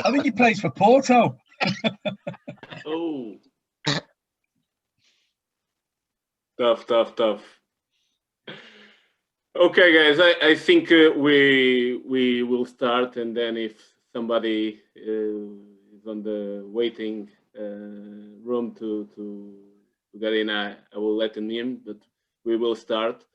I think he plays for Porto. Oh, tough. Okay, guys, I think we will start, and then if somebody is on the waiting room to get in, I will let them in, but we will start.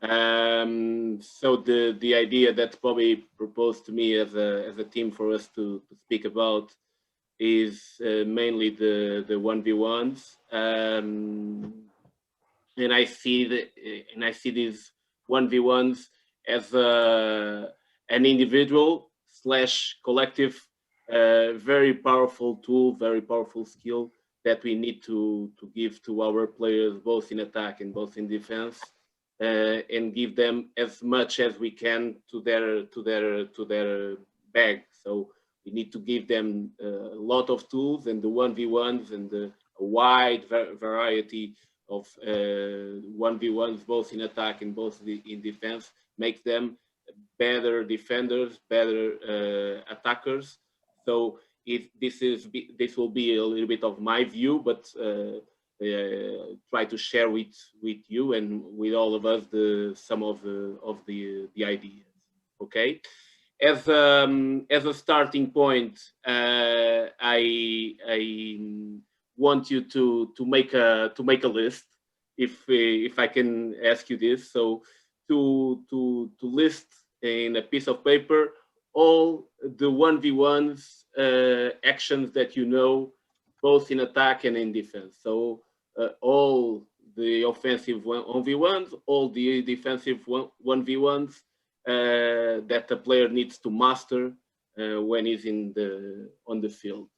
So the idea that Bobby proposed to me as a team for us to speak about is mainly the 1v1s, and I see these 1v1s as an individual slash collective, very powerful tool, very powerful skill that we need to give to our players, both in attack and both in defense, and give them as much as we can to their bag. So we need to give them a lot of tools, and the 1v1s and a wide variety of 1v1s, both in attack and both in defense, makes them better defenders, better attackers. So this will be a little bit of my view, but try to share with you and with all of us some of the ideas. Okay. As a starting point, I want you to make a list, if I can ask you this. So to list in a piece of paper all the 1v1s actions that you know, both in attack and in defense. So all the offensive 1v1s, all the defensive 1v1s that the player needs to master when he's on the field.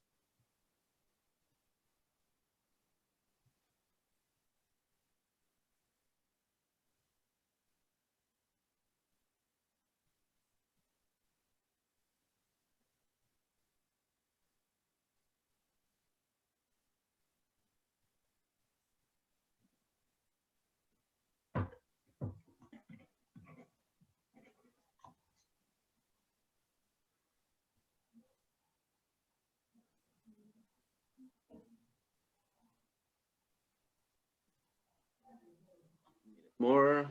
More,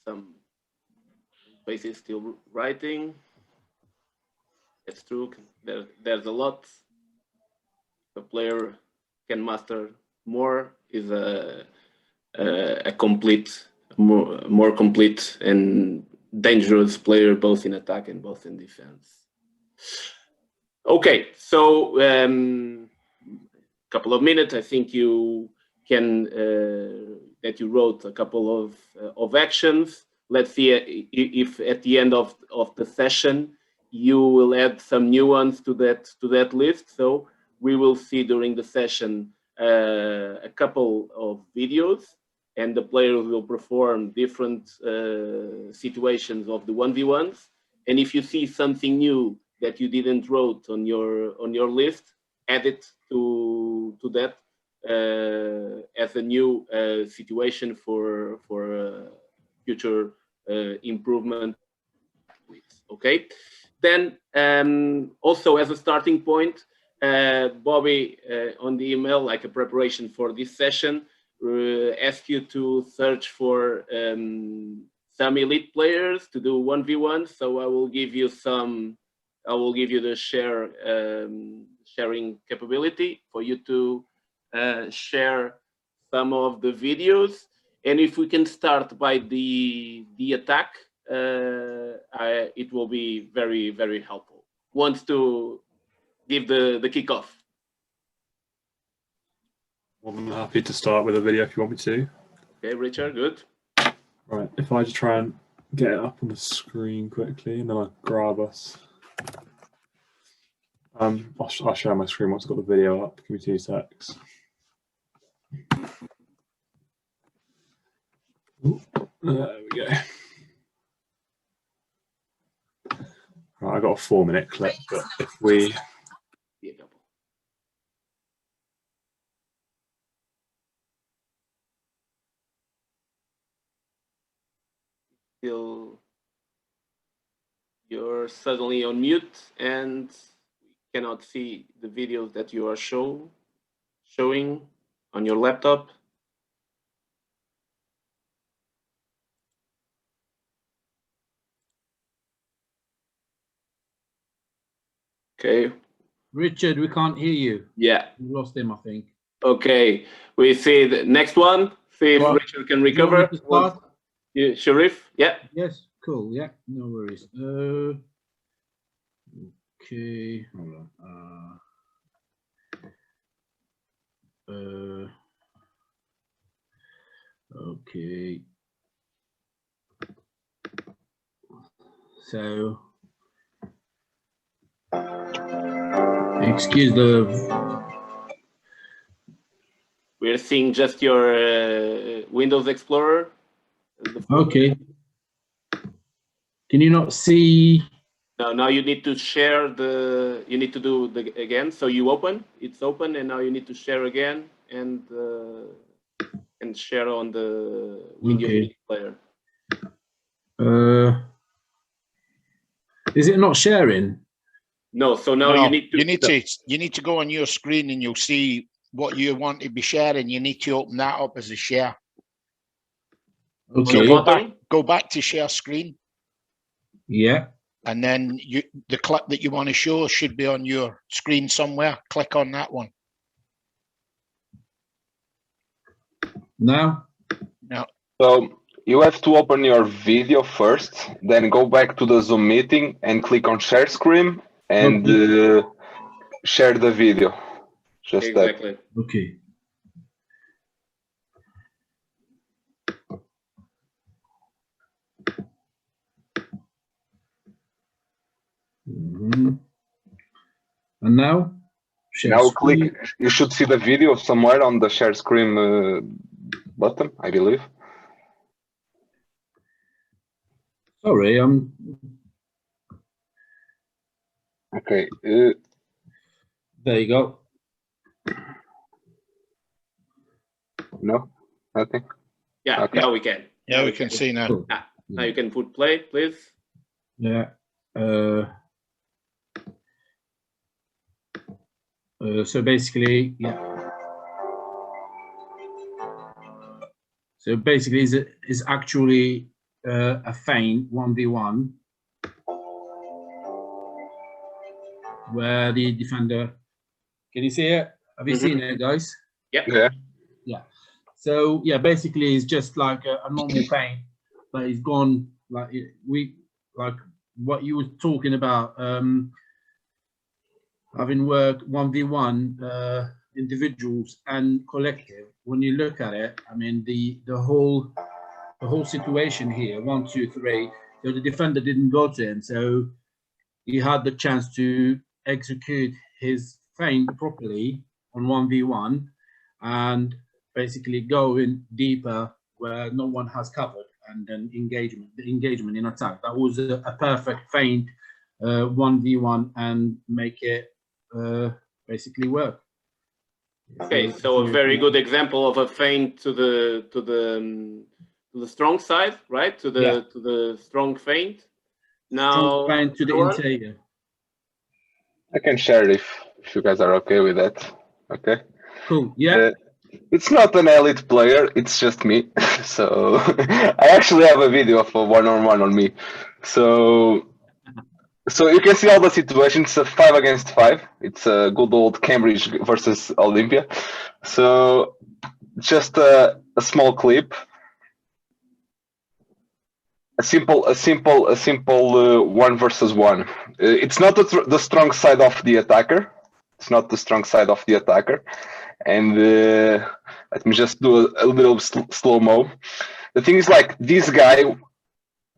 some faces still writing. It's true. There's a lot. The player can master more, is a complete, more complete and dangerous player, both in attack and both in defense. Okay, so couple of minutes. I think you can that you wrote a couple of actions. Let's see if at the end of the session you will add some new ones to that list. So we will see during the session a couple of videos, and the players will perform different situations of the 1v1s. And if you see something new that you didn't wrote on your list, add it to that as a new situation for future improvement. Okay. Then also as a starting point, Bobby on the email, like a preparation for this session, ask you to search for some elite players to do 1v1. So I will give you the sharing capability for you to share some of the videos. And if we can start by the attack, it will be very, very helpful. Wants to give the kickoff? I'm happy to start with a video if you want me to. Okay, Richard, good. Right, if I just try and get it up on the screen quickly, and then I'll grab us. I'll share my screen once I've got the video up. Give me 2 secs. Ooh, there we go. Right, I got a 4-minute clip, but if we you're suddenly on mute, and cannot see the videos that you are showing on your laptop. Okay. Richard, we can't hear you. Yeah. We lost him, I think. Okay. We see the next one. See if Well, Richard can Do you want me recover. to start? Yeah, Sharif? Yeah. Yes, cool. Yeah, no worries. Okay, hold on. Okay. So, excuse the. We're seeing just your Windows Explorer. Okay. Can you not see? No, now you need to share the. You need to do the again. So you open. It's open, and now you need to share again and share on the Windows Okay. player. Is it not sharing? No. So now No, you need to go on your screen and you'll see what you want to be sharing. You need to open that up as a share. Okay. So go back to share screen. Yeah. And then the clip that you want to show should be on your screen somewhere. Click on that one. Now? No. So you have to open your video first, then go back to the Zoom meeting and click on share screen and share the video. Just exactly. that. Okay. Mm-hmm. And now? Share Now screen. click. You should see the video somewhere on the share screen button, I believe. Sorry, I'm. Okay. There you go. No, nothing. Yeah. Okay. Now we can. Yeah, we can see now. Cool. Now you can put play, please. Yeah. So basically, yeah. So basically, is actually a feint 1v1 where the defender. Can you see it? Have you seen it, guys? Yep. Yeah. Yeah. So yeah, basically, it's just like a normal feint, but it's gone like like what you were talking about. Having worked 1v1 individuals and collective, when you look at it, I mean the whole situation here, 1, 2, 3. So the defender didn't go to him, so he had the chance to execute his feint properly on 1v1 and basically go in deeper where no one has covered, and then the engagement in attack. That was a perfect feint 1v1 and make it basically work. Okay, so a very good example of a feint to the strong side, right? To the strong feint. Now feint to the interior. I can share if you guys are okay with that. Okay. Cool. Yeah. It's not an elite player, it's just me. So I actually have a video of a one-on-one on me. So you can see all the situations. It's a 5 against 5. It's a good old Cambridge versus Olympia. So just a small clip. A simple 1 versus 1. It's not the strong side of the attacker. It's not the strong side of the attacker. And let me just do a little slow-mo. The thing is, like, this guy,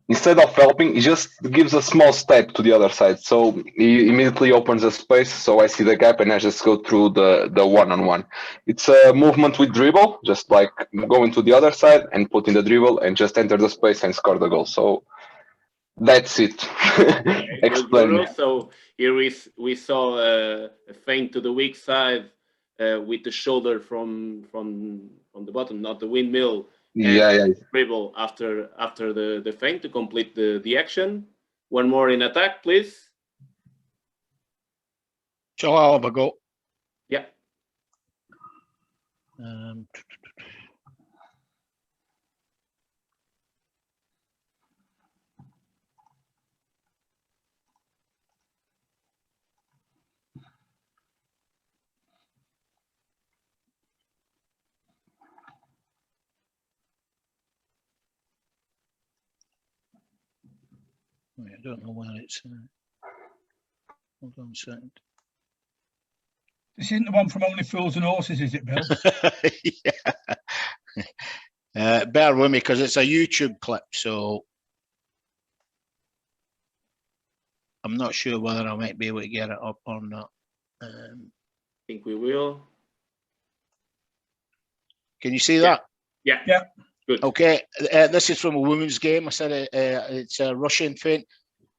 instead of helping, he just gives a small step to the other side. So he immediately opens a space, so I see the gap and I just go through the one-on-one. It's a movement with dribble, just like going to the other side and put in the dribble and just enter the space and score the goal. So that's it. Explain. So here we saw a feint to the weak side with the shoulder from the bottom, not the windmill. Yeah. Dribble after the feint to complete the action. One more in attack, please. So I'll have a go. Yeah. I don't know where it's. Hold on a second. This isn't the one from Only Fools and Horses, is it, Bill? Yeah. Bear with me because it's a YouTube clip, so I'm not sure whether I might be able to get it up or not. I think we will. Can you see that? Yeah. Yeah. Good. Okay. This is from a women's game. I said it's a Russian feint.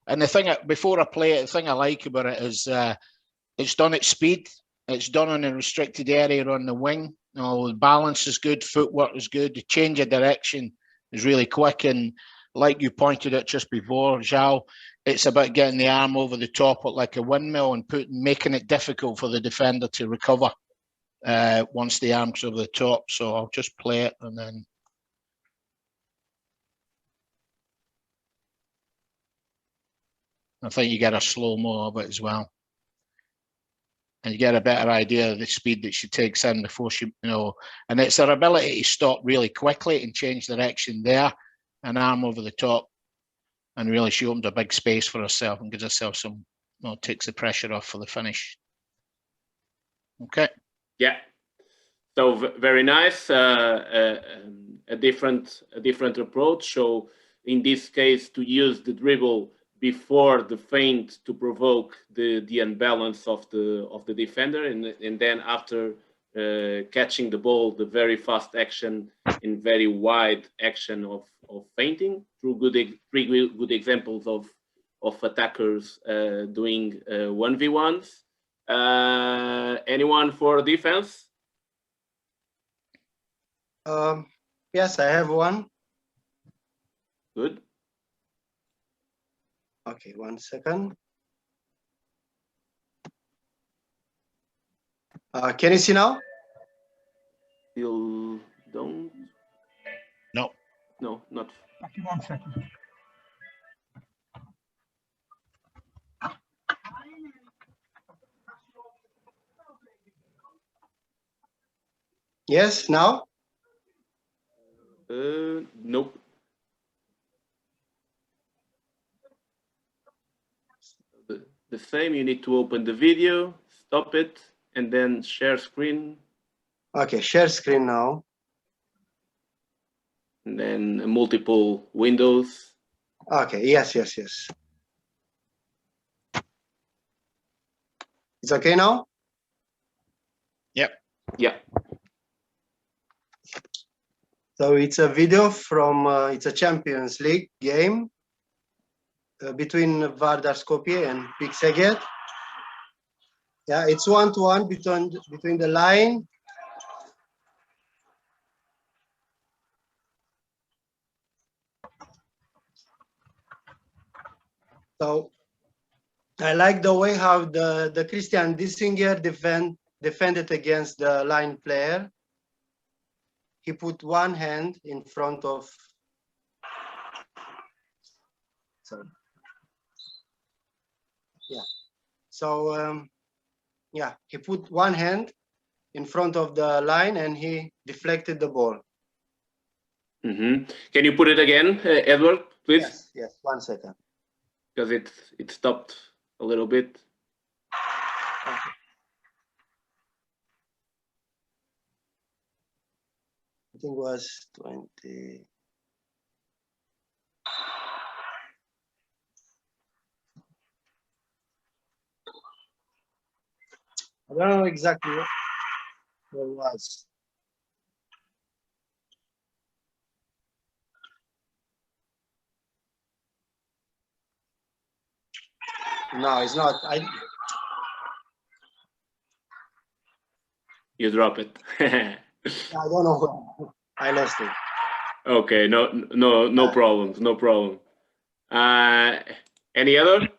And the thing, before I play it, the thing I like about it is it's done at speed. It's done in a restricted area on the wing. You know, the balance is good, footwork is good. The change of direction is really quick. And like you pointed out just before, Joao, it's about getting the arm over the top like a windmill and making it difficult for the defender to recover once the arm's over the top. So I'll just play it and then. I think you get a slow-mo of it as well. And you get a better idea of the speed that she takes in before she, and it's her ability to stop really quickly and change direction there, an arm over the top, and really she opens a big space for herself and gives herself some, takes the pressure off for the finish. Okay. Yeah. So very nice. A different approach. So in this case, to use the dribble before the feint to provoke the unbalance of the defender, and then after catching the ball, the very fast action and very wide action of feinting through three good examples of attackers doing 1v1s. Anyone for defense? Yes, I have one. Good. Okay, 1 second. Can you see now? Still don't. No. No, not. Okay, 1 second. Yes, now? Nope. The same, you need to open the video, stop it, and then share screen. Okay, share screen now. And then multiple windows. Okay, yes. It's okay now? Yep. Yeah. So it's a video from, it's a Champions League game between Vardar Skopje and Pick Szeged. Yeah, it's 1-1 between the line. So I like the way how the Christian Dissinger defended against the line player. He put one hand in front of. Sorry. Yeah. So yeah, he put one hand in front of the line and he deflected the ball. Mm-hmm. Can you put it again, Edward, please? Yes. 1 second. Because it stopped a little bit. Okay. I think it was 20. I don't know exactly what it was. No, it's not. You drop it. I don't know. I lost it. Okay, no problems, no problem. Any other?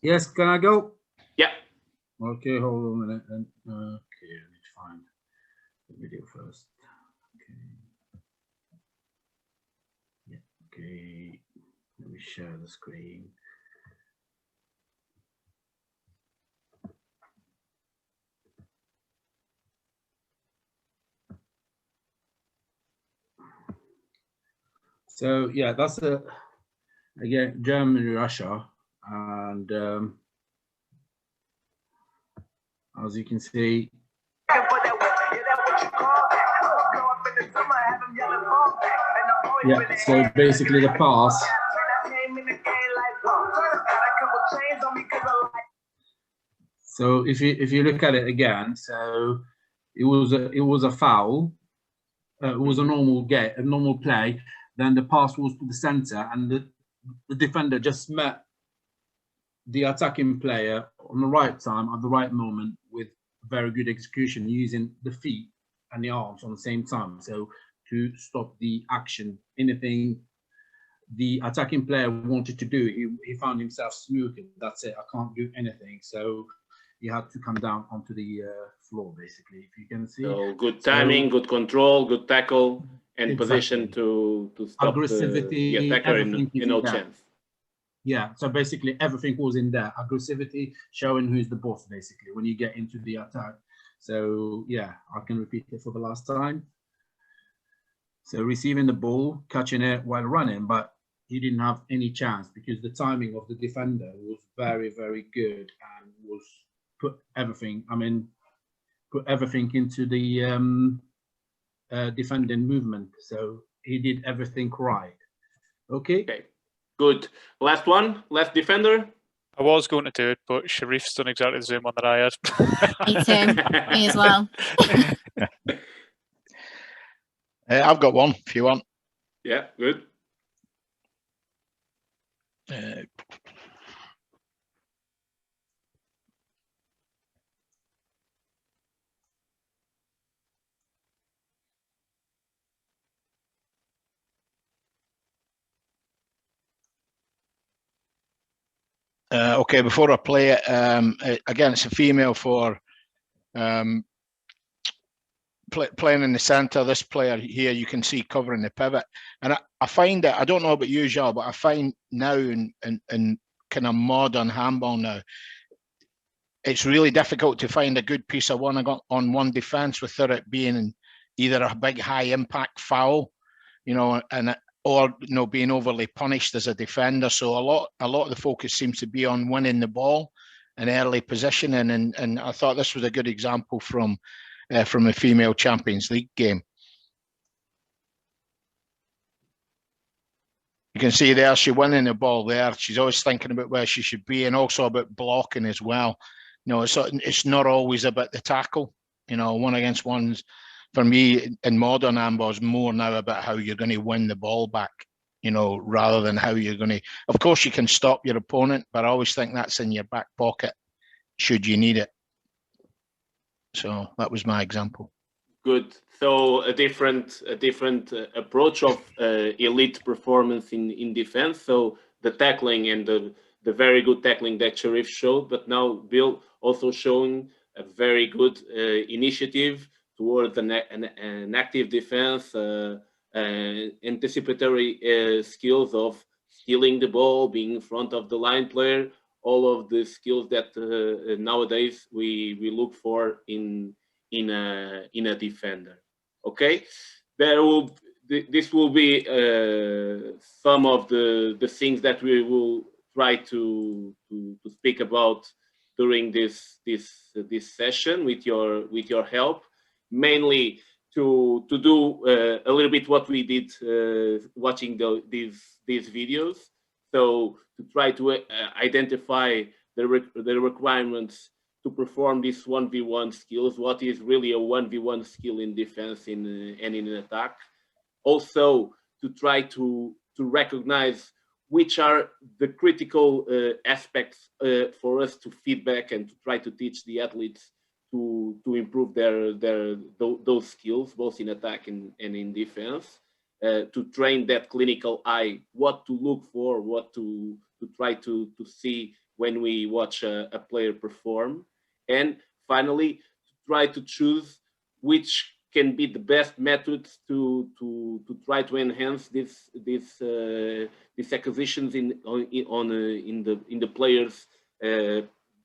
Yes, can I go? Yeah. Okay, hold on a minute. Okay, I need to find the video first. Okay. Yeah. Okay. Let me share the screen. So yeah, that's again Germany, Russia, and as you can see, yeah. So basically, the pass. So if you look at it again, so it was a foul. It was a normal play. Then the pass was to the center, and the defender just met the attacking player on the right time at the right moment with very good execution, using the feet and the arms on the same time. So to stop the action, anything the attacking player wanted to do, he found himself snooking. That's it. I can't do anything. So he had to come down onto the floor, basically. If you can see. So good timing, good control, good tackle, and exactly. Position to stop aggressivity, the attacker and no chance. Yeah, so basically everything was in there. Aggressivity, showing who's the boss, basically, when you get into the attack. So yeah, I can repeat it for the last time. So receiving the ball, catching it while running, but he didn't have any chance because the timing of the defender was very, very good and was put everything into the defending movement. So he did everything right. Okay. Okay. Good. Last one, last defender. I was going to do it, but Sharif's done exactly the same one that I had. Me too. Me as well. I've got one if you want. Yeah, good. Okay, before I play it, again, it's a female for playing in the centre. This player here, you can see covering the pivot. And I find that, I don't know about you, Joao, but I find now in kind of modern handball now, it's really difficult to find a good piece of one-on-one defence without it being either a big high impact foul, or being overly punished as a defender. So a lot of the focus seems to be on winning the ball and early positioning, and I thought this was a good example from a female Champions League game. You can see there, she's winning the ball there. She's always thinking about where she should be and also about blocking as well. It's not always about the tackle. One against ones, for me, in modern handball, is more now about how you're going to win the ball back, rather than how you're going to. Of course, you can stop your opponent, but I always think that's in your back pocket should you need it. So that was my example. Good. So a different approach of elite performance in defense. So the tackling and the very good tackling that Sharif showed, but now Bill also showing a very good initiative towards an active defense, anticipatory skills of stealing the ball, being in front of the line player, all of the skills that nowadays we look for in a defender. Okay, this will be some of the things that we will try to speak about during this session with your help, mainly to do a little bit what we did watching these videos. So to try to identify the requirements to perform these 1v1 skills, what is really a 1v1 skill in defense and in attack. Also to try to recognize which are the critical aspects for us to feedback and to try to teach the athletes to improve those skills, both in attack and in defense, to train that clinical eye, what to look for, what to try to see when we watch a player perform, and finally try to choose which can be the best methods to try to enhance these acquisitions in the players'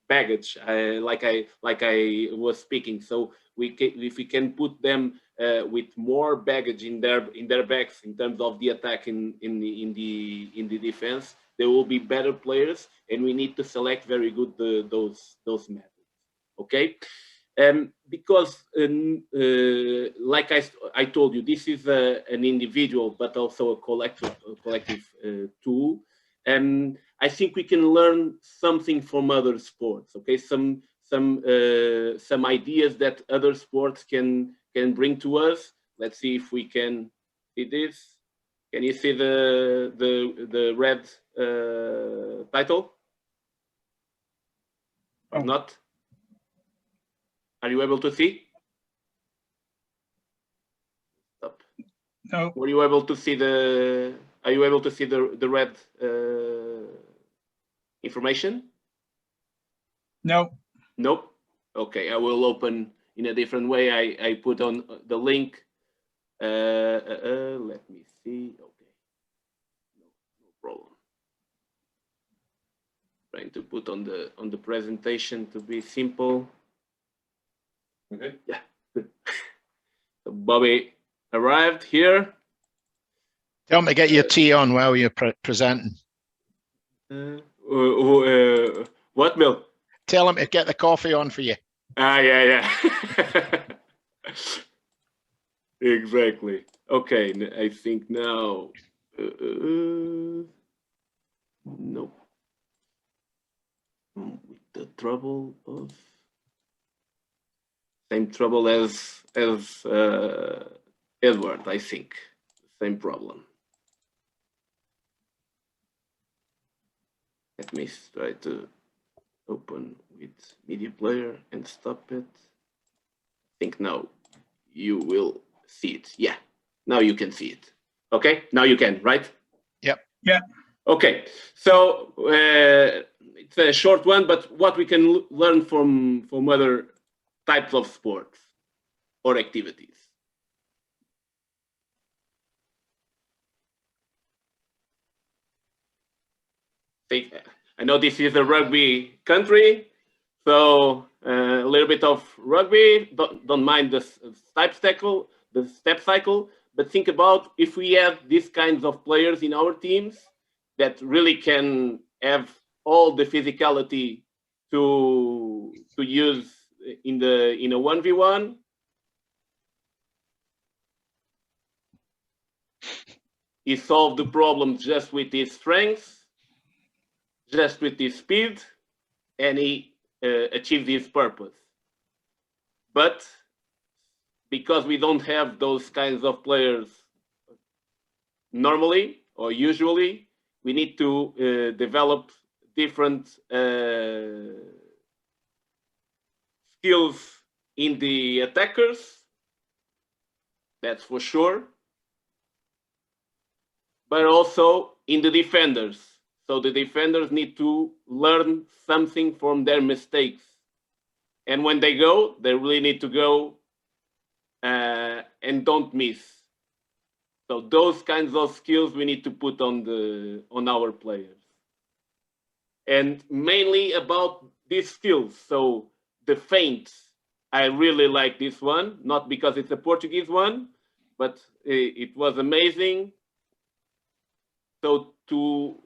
baggage, like I was speaking. So if we can put them with more baggage in their bags in terms of the attack in the defense, they will be better players, and we need to select very good those methods. Okay. Because like I told you, this is an individual but also a collective tool. I think we can learn something from other sports. Okay, some ideas that other sports can bring to us. Let's see if we can see this. Can you see the red title? Or not? Are you able to see? Stop. No. Were you able to see the? Are you able to see the red information? No. Nope. Okay, I will open in a different way. I put on the link. Let me see. Okay. No problem. Trying to put on the presentation to be simple. Okay. Yeah. Good. So Bobby arrived here. Tell me to get your tea on while you're presenting. What, Bill? Tell him to get the coffee on for you. Yeah. Exactly. Okay, I think now. No. With the trouble of. Same trouble as Edward, I think. Same problem. Let me try to open with media player and stop it. I think now you will see it. Yeah, now you can see it. Okay, now you can, right? Yep. Yeah. Okay, so it's a short one, but what we can learn from other types of sports or activities. I know this is a rugby country, so a little bit of rugby. Don't mind the step cycle, but think about if we have these kinds of players in our teams that really can have all the physicality to use in a 1v1. He solved the problem just with his strength, just with his speed, and he achieved his purpose. But because we don't have those kinds of players normally or usually, we need to develop different skills in the attackers, that's for sure, but also in the defenders. So the defenders need to learn something from their mistakes. And when they go, they really need to go and don't miss. So those kinds of skills we need to put on our players. And mainly about these skills. So the feints, I really like this one, not because it's a Portuguese one, but it was amazing. So to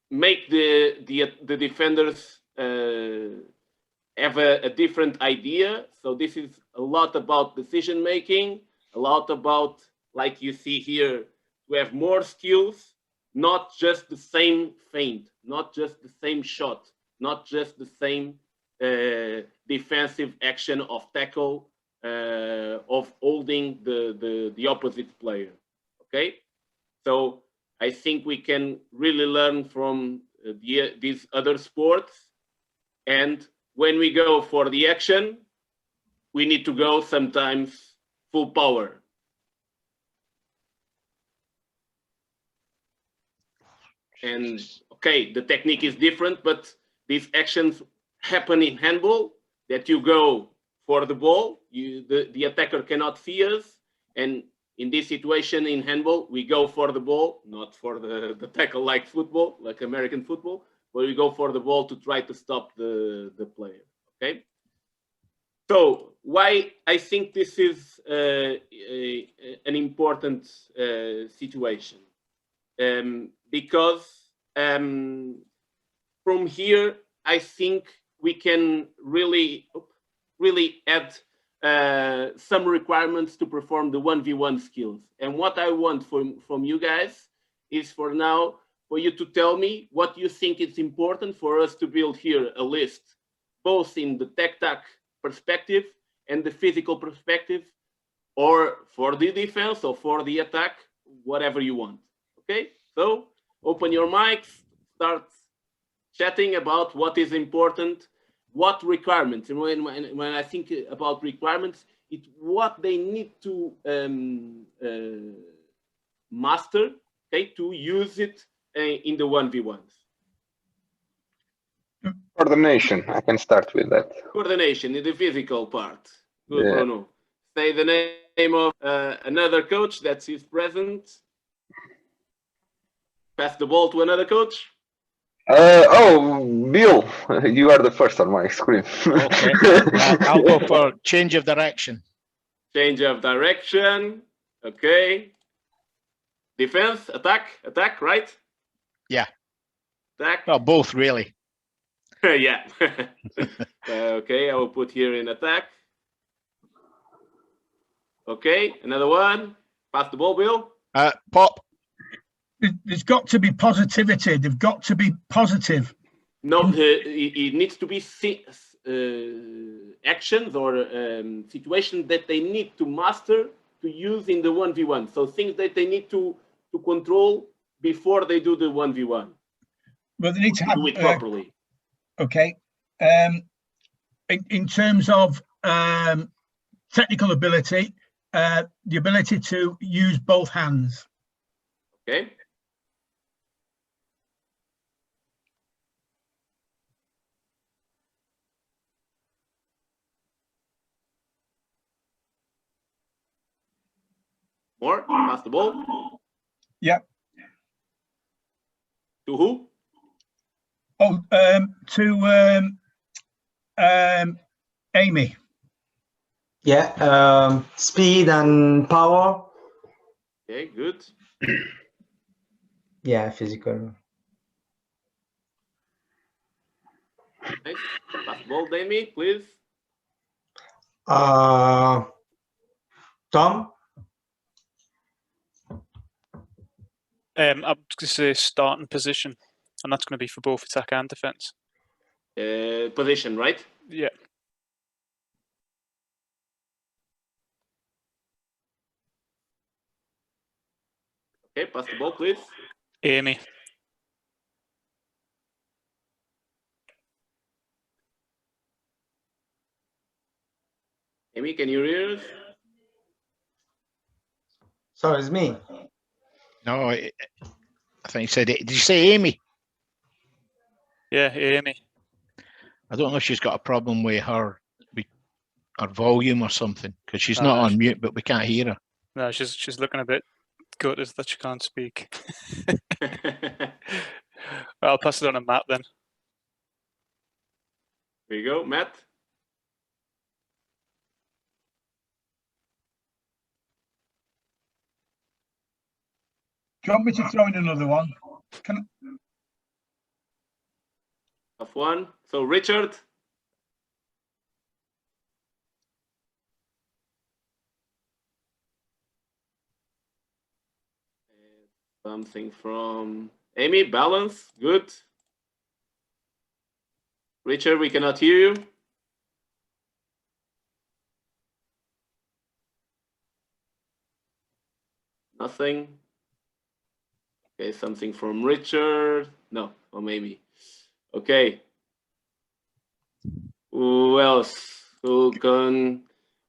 make the defenders have a different idea. So this is a lot about decision making, a lot about, like you see here, we have more skills, not just the same feint, not just the same shot, not just the same defensive action of tackle, of holding the opposite player. Okay, so I think we can really learn from these other sports. And when we go for the action, we need to go sometimes full power. And okay, the technique is different, but these actions happen in handball, that you go for the ball, the attacker cannot see us, and in this situation in handball, we go for the ball, not for the tackle like football, like American football, but we go for the ball to try to stop the player, okay? So why I think this is an important situation? Because from here, I think we can really add some requirements to perform the 1v1 skills. And what I want from you guys is for now, for you to tell me what you think is important for us to build here a list, both in the tech-tac perspective and the physical perspective, or for the defense or for the attack, whatever you want. Okay, so open your mics, start chatting about what is important, what requirements. And when I think about requirements, it's what they need to master, okay, to use it in the 1v1s. Coordination, I can start with that. Coordination in the physical part. Good, Yeah. Bruno. Say the name of another coach that is present. Pass the ball to another coach. Oh, Bill, you are the first on my screen. Okay, I'll go for change of direction. Change of direction. Okay. Defense, attack, right? Yeah. Attack. Well, both really. Yeah. Okay, I will put here in attack. Okay, another one. Pass the ball, Bill. Pop. There's got to be positivity. They've got to be positive. No, it needs to be actions or situations that they need to master to use in the 1v1. So things that they need to control before they do the 1v1. But they need to have do it properly. Okay. In terms of technical ability, the ability to use both hands. Okay. More? Pass the ball. Yeah. To who? Oh, to Amy. Yeah, speed and power. Okay, good. Yeah, physical. Nice. Pass the ball, Amy, please. Tom. I'm going to say starting position, and that's going to be for both attack and defense. Position, right? Yeah. Okay, pass the ball, please. Amy. Amy, can you hear us? Sorry, it's me. No, I think you said it. Did you say Amy? Yeah, Amy. I don't know if she's got a problem with her volume or something, because she's not on mute, but we can't hear her. No, she's looking a bit gutted that she can't speak. I'll pass it on to Matt then. There you go, Matt. Do you want me to throw in another one? Tough one. So Richard. Something from Amy. Balance. Good. Richard, we cannot hear you. Nothing. Okay, something from Richard. No, or maybe. Okay. Who else? Who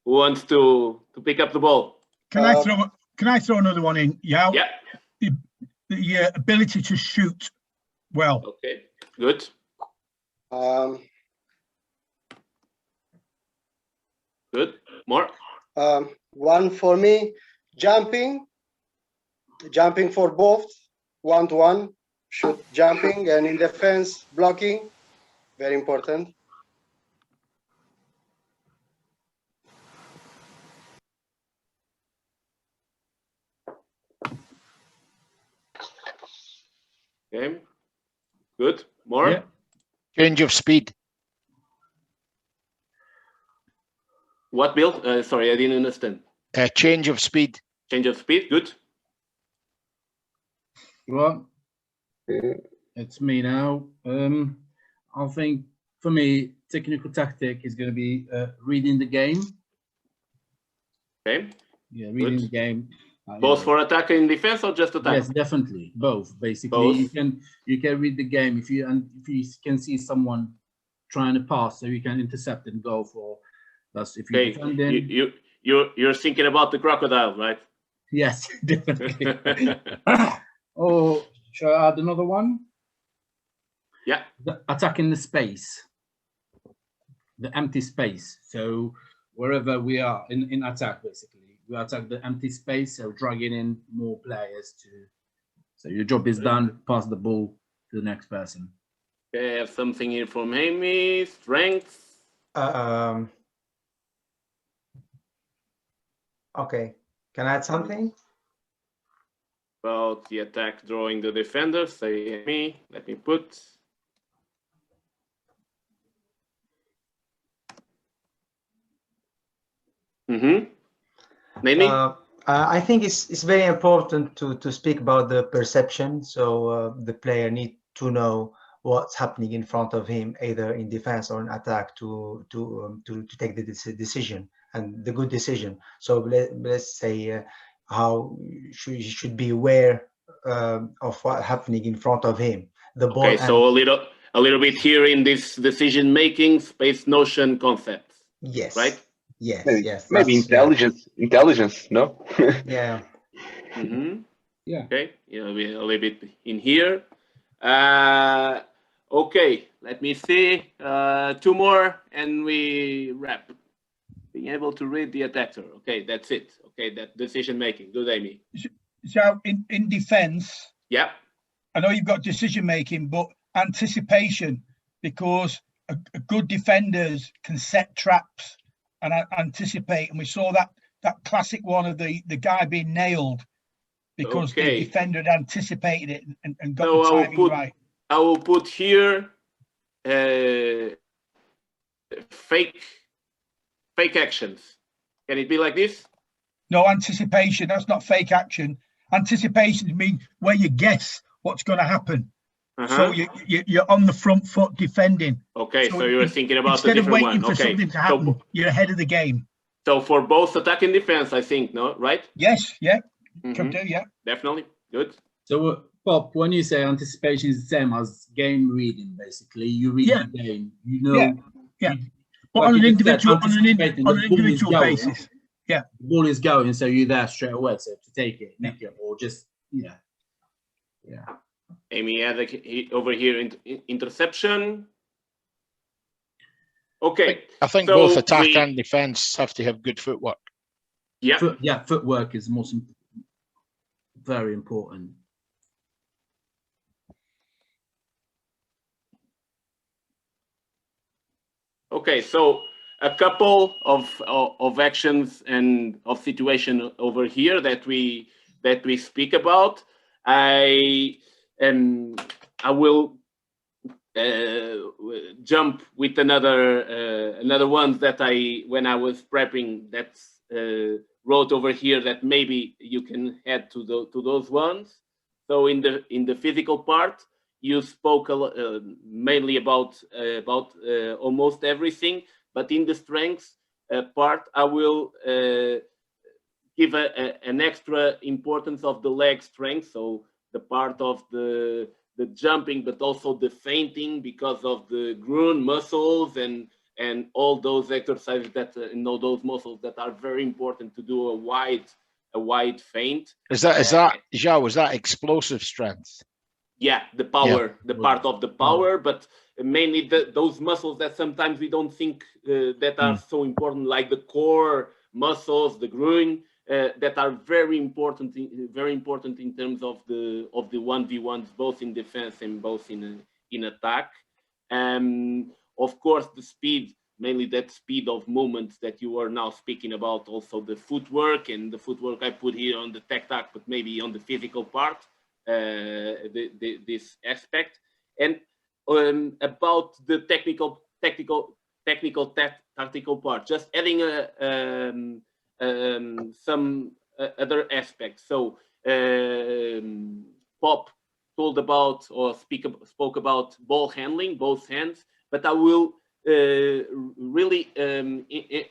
wants to pick up the ball? Can I throw another one in? Yeah. Yeah. The ability to shoot well. Okay. Good. More? One for me, jumping for both, 1-to-1, shoot jumping, and in defense, blocking, very important. Okay. Good. More? Yeah. Change of speed. What, Bill? Sorry, I didn't understand. Change of speed. Change of speed. Good. Well, it's me now. I think for me, technical tactic is going to be reading the game. Okay. Yeah, reading Good. the game. Both for attack and defense, or just attack? Yes, definitely both. Basically, Both. you can read the game if you can see someone trying to pass, so you can intercept and go for. That's if you Okay. defending. You're thinking about the crocodile, right? Yes, definitely. Oh, shall I add another one? Yeah. Attacking the space, the empty space. So wherever we are in attack, basically, we attack the empty space. So dragging in more players to. So your job is done. Pass the ball to the next person. Okay, I have something here from Amy. Strength. Okay. Can I add something? About the attack drawing the defender. Say Amy. Let me put. Maybe. I think it's very important to speak about the perception. So the player need to know what's happening in front of him, either in defense or in attack, to take the decision, and the good decision. So let's say how he should be aware of what's happening in front of him. The ball. Okay, so a little bit here in this decision making space notion concept. Yes. Right. Yes. Yes. Maybe intelligence. Yeah. Intelligence. No. Yeah. Yeah. Okay. Yeah, a little bit in here. Okay. Let me see. 2 more, and we wrap. Being able to read the attacker. Okay, that's it. Okay, that decision making. Good, Amy. So in defense, yeah, I know you've got decision making, but anticipation, because a good defenders can set traps and anticipate. And we saw that classic one of the guy being nailed because the defender had anticipated it and got the timing right. I will put here fake actions. Can it be like this? No, anticipation. That's not fake action. Anticipation means where you guess what's going to happen. So you're on the front foot defending. Okay, so you're thinking about the different one. Instead of waiting for something to happen, you're ahead of the game. So for both attack and defense, I think, no, right? Yes, yeah. Can do, yeah. Definitely. Good. So, Bob, when you say anticipation is the same as game reading, basically, you read the game, you know. Yeah. But on an individual basis. Yeah. The ball is going, so you're there straight away. So to take it, nick it, or just, yeah. Amy had over here interception. Okay. I think both attack and defense have to have good footwork. Yeah. Footwork is very important. Okay, so a couple of actions and of situation over here that we speak about. I will jump with another one that when I was prepping that's wrote over here that maybe you can add to those ones. So in the physical part, you spoke mainly about almost everything, but in the strengths part, I will give an extra importance of the leg strength. So the part of the jumping, but also the feinting because of the groin muscles and all those exercises that those muscles that are very important to do a wide feint. Is that Joao? Was that explosive strength? Yeah, the power, the part of the power, but mainly those muscles that sometimes we don't think that are so important, like the core muscles, the groin, that are very important in terms of the 1v1s, both in defense and both in attack. Of course, the speed, mainly that speed of movement that you are now speaking about, also the footwork, and the footwork I put here on the tech-tac, but maybe on the physical part, this aspect. And about the tactical part, just adding some other aspects. So Pop told about or spoke about ball handling, both hands, but I will really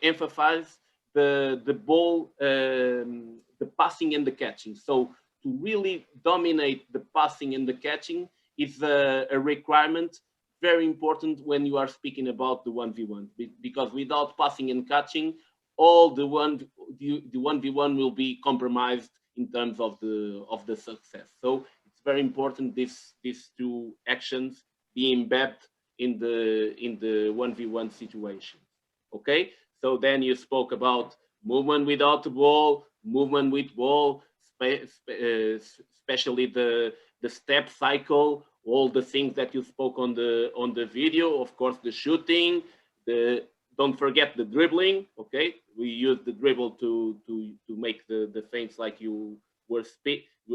emphasize the ball, the passing and the catching. So to really dominate the passing and the catching is a requirement, very important when you are speaking about the 1v1, because without passing and catching, all the 1v1 will be compromised in terms of the success. So it's very important these two actions be embedded in the 1v1 situation. Okay, so then you spoke about movement without the ball, movement with ball, especially the step cycle, all the things that you spoke on the video. Of course, the shooting, don't forget the dribbling. Okay, we use the dribble to make the things like you were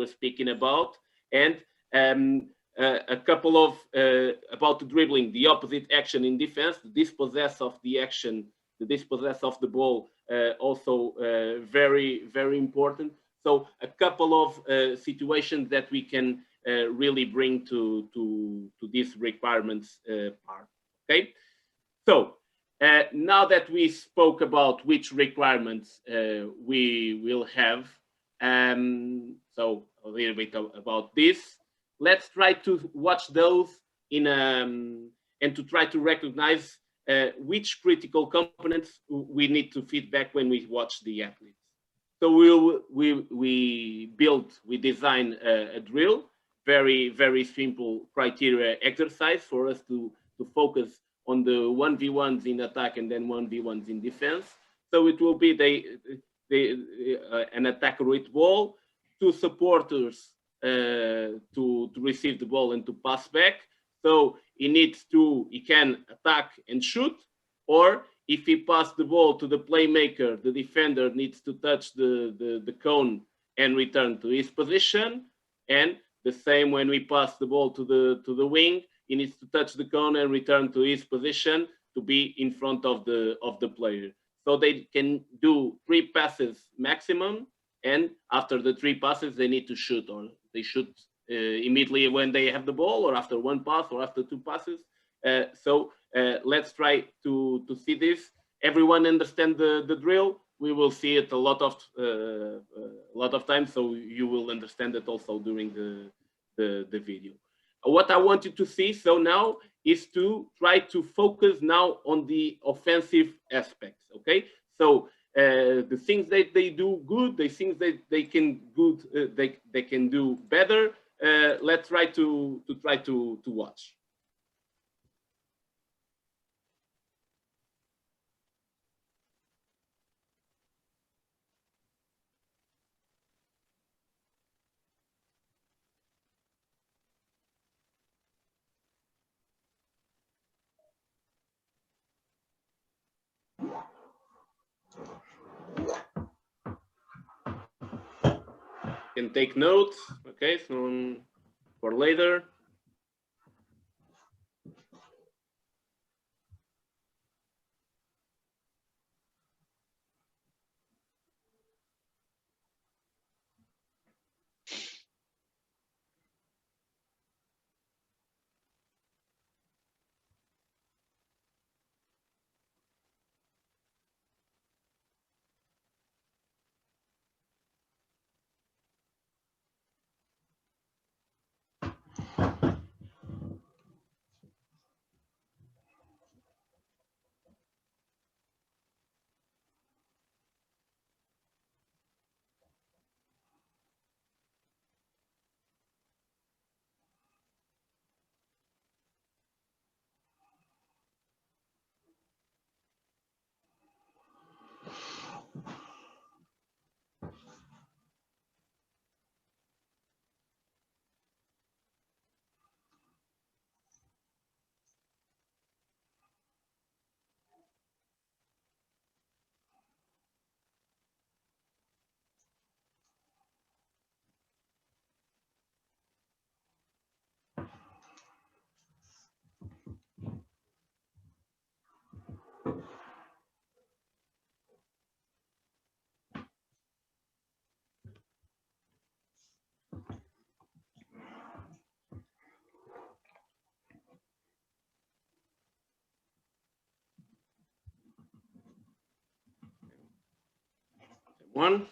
speaking about. And a couple of about the dribbling, the opposite action in defense, the dispossess of the action, the dispossess of the ball, also very, very important. So a couple of situations that we can really bring to these requirements part. Okay, so now that we spoke about which requirements we will have, so a little bit about this, let's try to watch those and to try to recognize which critical components we need to feedback when we watch the athletes. So we design a drill, very, very simple criteria exercise for us to focus on the 1v1s in attack and then 1v1s in defense. So it will be an attacker with ball, two supporters to receive the ball and to pass back. So he can attack and shoot, or if he passes the ball to the playmaker, the defender needs to touch the cone and return to his position. And the same when we pass the ball to the wing, he needs to touch the cone and return to his position to be in front of the player. So they can do 3 passes maximum, and after the 3 passes, they need to shoot, or they shoot immediately when they have the ball, or after 1 pass, or after 2 passes. So let's try to see this. Everyone understand the drill? We will see it a lot of times, so you will understand it also during the video. What I want you to see so now is to try to focus now on the offensive aspects. Okay, so the things that they do good, the things that they can they can do better. Let's try to watch. Can take notes, okay, so for later. 1.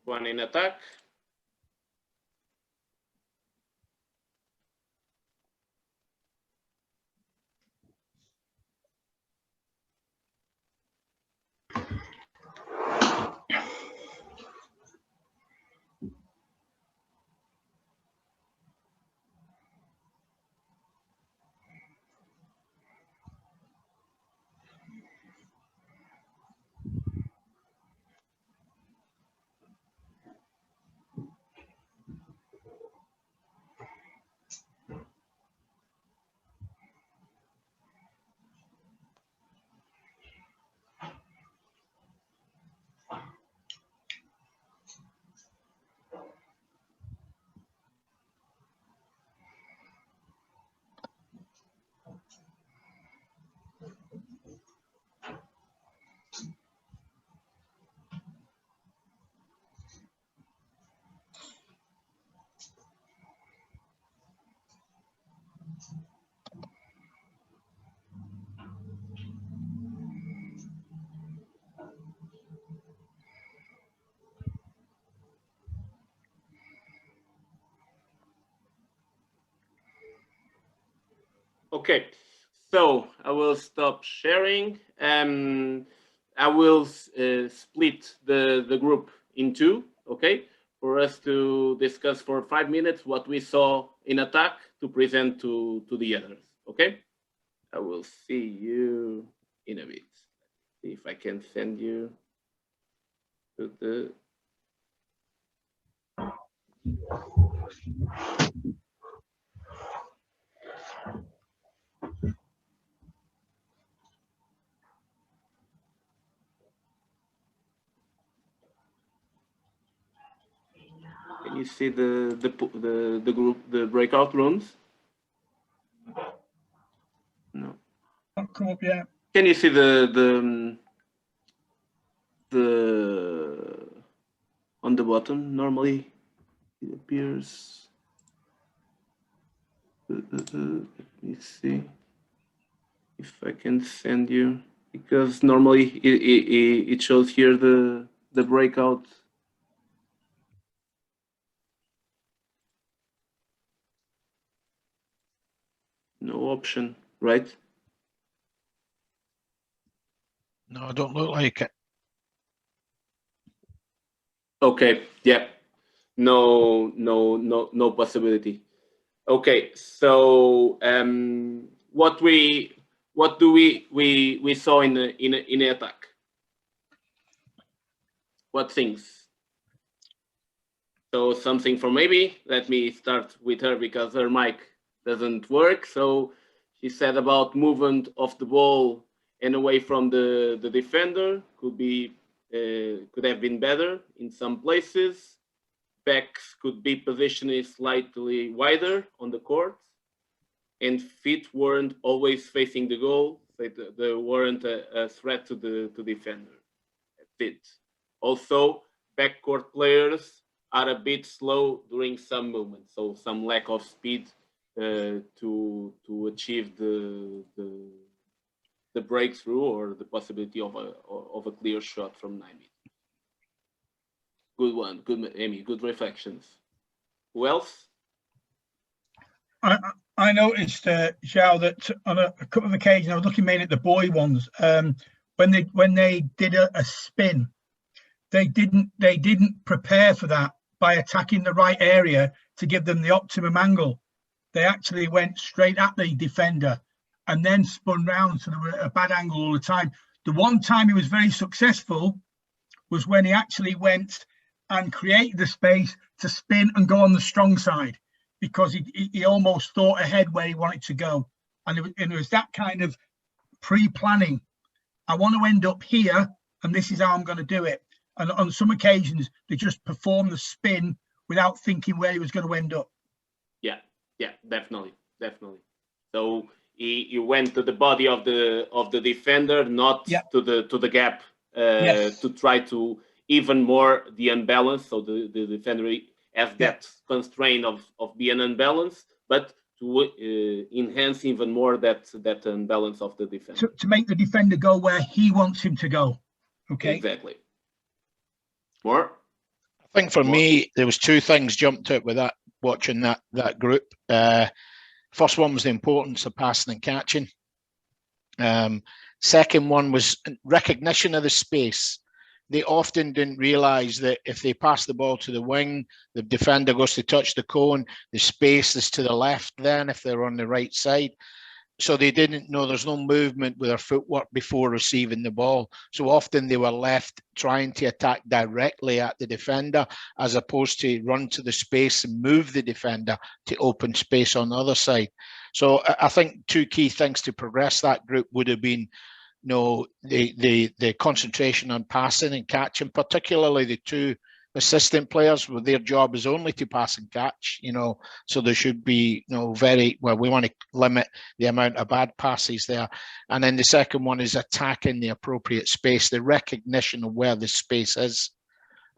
One in attack. Okay, so I will stop sharing. I will split the group in two, okay, for us to discuss for 5 minutes what we saw in attack to present to the others, okay? I will see you in a bit. See if I can send you to the... Can you see the group, the breakout rooms? No. Not come up yet. Can you see the on the bottom? Normally it appears. Let me see if I can send you, because normally it shows here the breakout. No option, right? No, I don't look like it. Okay, yeah. No possibility. Okay, so what do we saw in the attack? What things? So something from maybe. Let me start with her because her mic doesn't work. So she said about movement of the ball and away from the defender could have been better in some places. Backs could be positioned slightly wider on the court, and feet weren't always facing the goal. They weren't a threat to the defender. That's it. Also, backcourt players are a bit slow during some movements, so some lack of speed to achieve the breakthrough or the possibility of a clear shot from 9 meters. Good one, good, Amy. Good reflections. Who else? I noticed, Joao, that on a couple of occasions I was looking mainly at the boy ones. When they did a spin, they didn't prepare for that by attacking the right area to give them the optimum angle. They actually went straight at the defender and then spun round, so they were at a bad angle all the time. The one time he was very successful was when he actually went and created the space to spin and go on the strong side, because he almost thought ahead where he wanted to go. And it was that kind of pre-planning. I want to end up here, and this is how I'm going to do it. And on some occasions, they just performed the spin without thinking where he was going to end up. Yeah, definitely. So he went to the body of the defender, not to the gap, to try to even more the unbalance. So the defender has that constraint of being unbalanced, but to enhance even more that unbalance of the defender. To make the defender go where he wants him to go. Okay. Exactly. More? I think for me, there was two things jumped out with that, watching that group. First one was the importance of passing and catching. Second one was recognition of the space. They often didn't realise that if they pass the ball to the wing, the defender goes to touch the cone, the space is to the left then if they're on the right side. So they didn't know there's no movement with their footwork before receiving the ball. So often they were left trying to attack directly at the defender as opposed to run to the space and move the defender to open space on the other side. So I think two key things to progress that group would have been, the concentration on passing and catching, particularly the two assistant players, where their job is only to pass and catch, so there should be we want to limit the amount of bad passes there. And then the second one is attacking the appropriate space. The recognition of where the space is,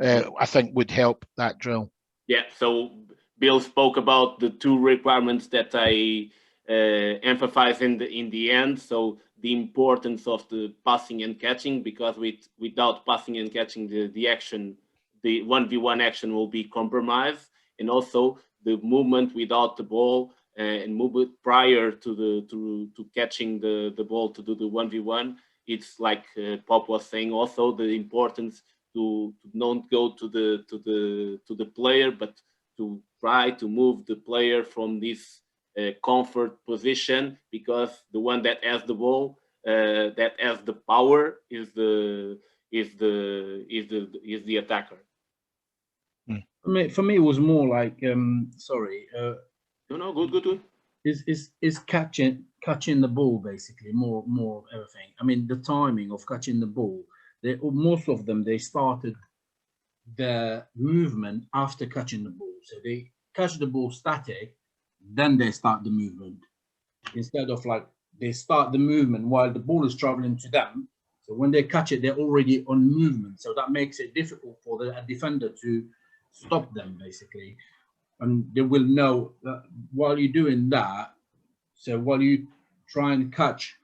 I think, would help that drill. Yeah, so Bill spoke about the two requirements that I emphasize in the end. So the importance of the passing and catching, because without passing and catching, the action, the 1v1 action will be compromised, and also the movement without the ball and movement prior to catching the ball to do the 1v1. It's like Pop was saying, also the importance to not go to the player, but to try to move the player from this comfort position, because the one that has the ball, that has the power, is the attacker. For me, it was more like sorry. No, good. Is catching the ball, basically, more everything. I mean, the timing of catching the ball. Most of them, they started their movement after catching the ball. So they catch the ball static, then they start the movement. Instead of like they start the movement while the ball is traveling to them. So when they catch it, they're already on movement. So that makes it difficult for the defender to stop them, basically. And they will know that while you're doing that, so while you try and catch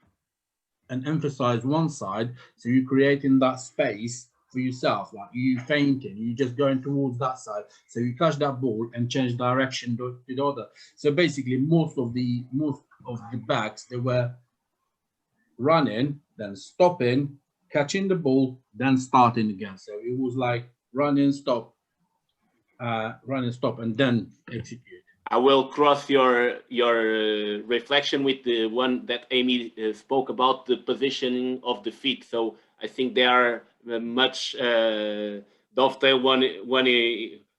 and emphasize one side, so you're creating that space for yourself, like you fainting, you just going towards that side, so you catch that ball and change direction to the other. So basically, most of the backs, they were running, then stopping, catching the ball, then starting again. So it was like running, stop, and then execute. I will cross your reflection with the one that Amy spoke about, the positioning of the feet. So I think they are much dovetail one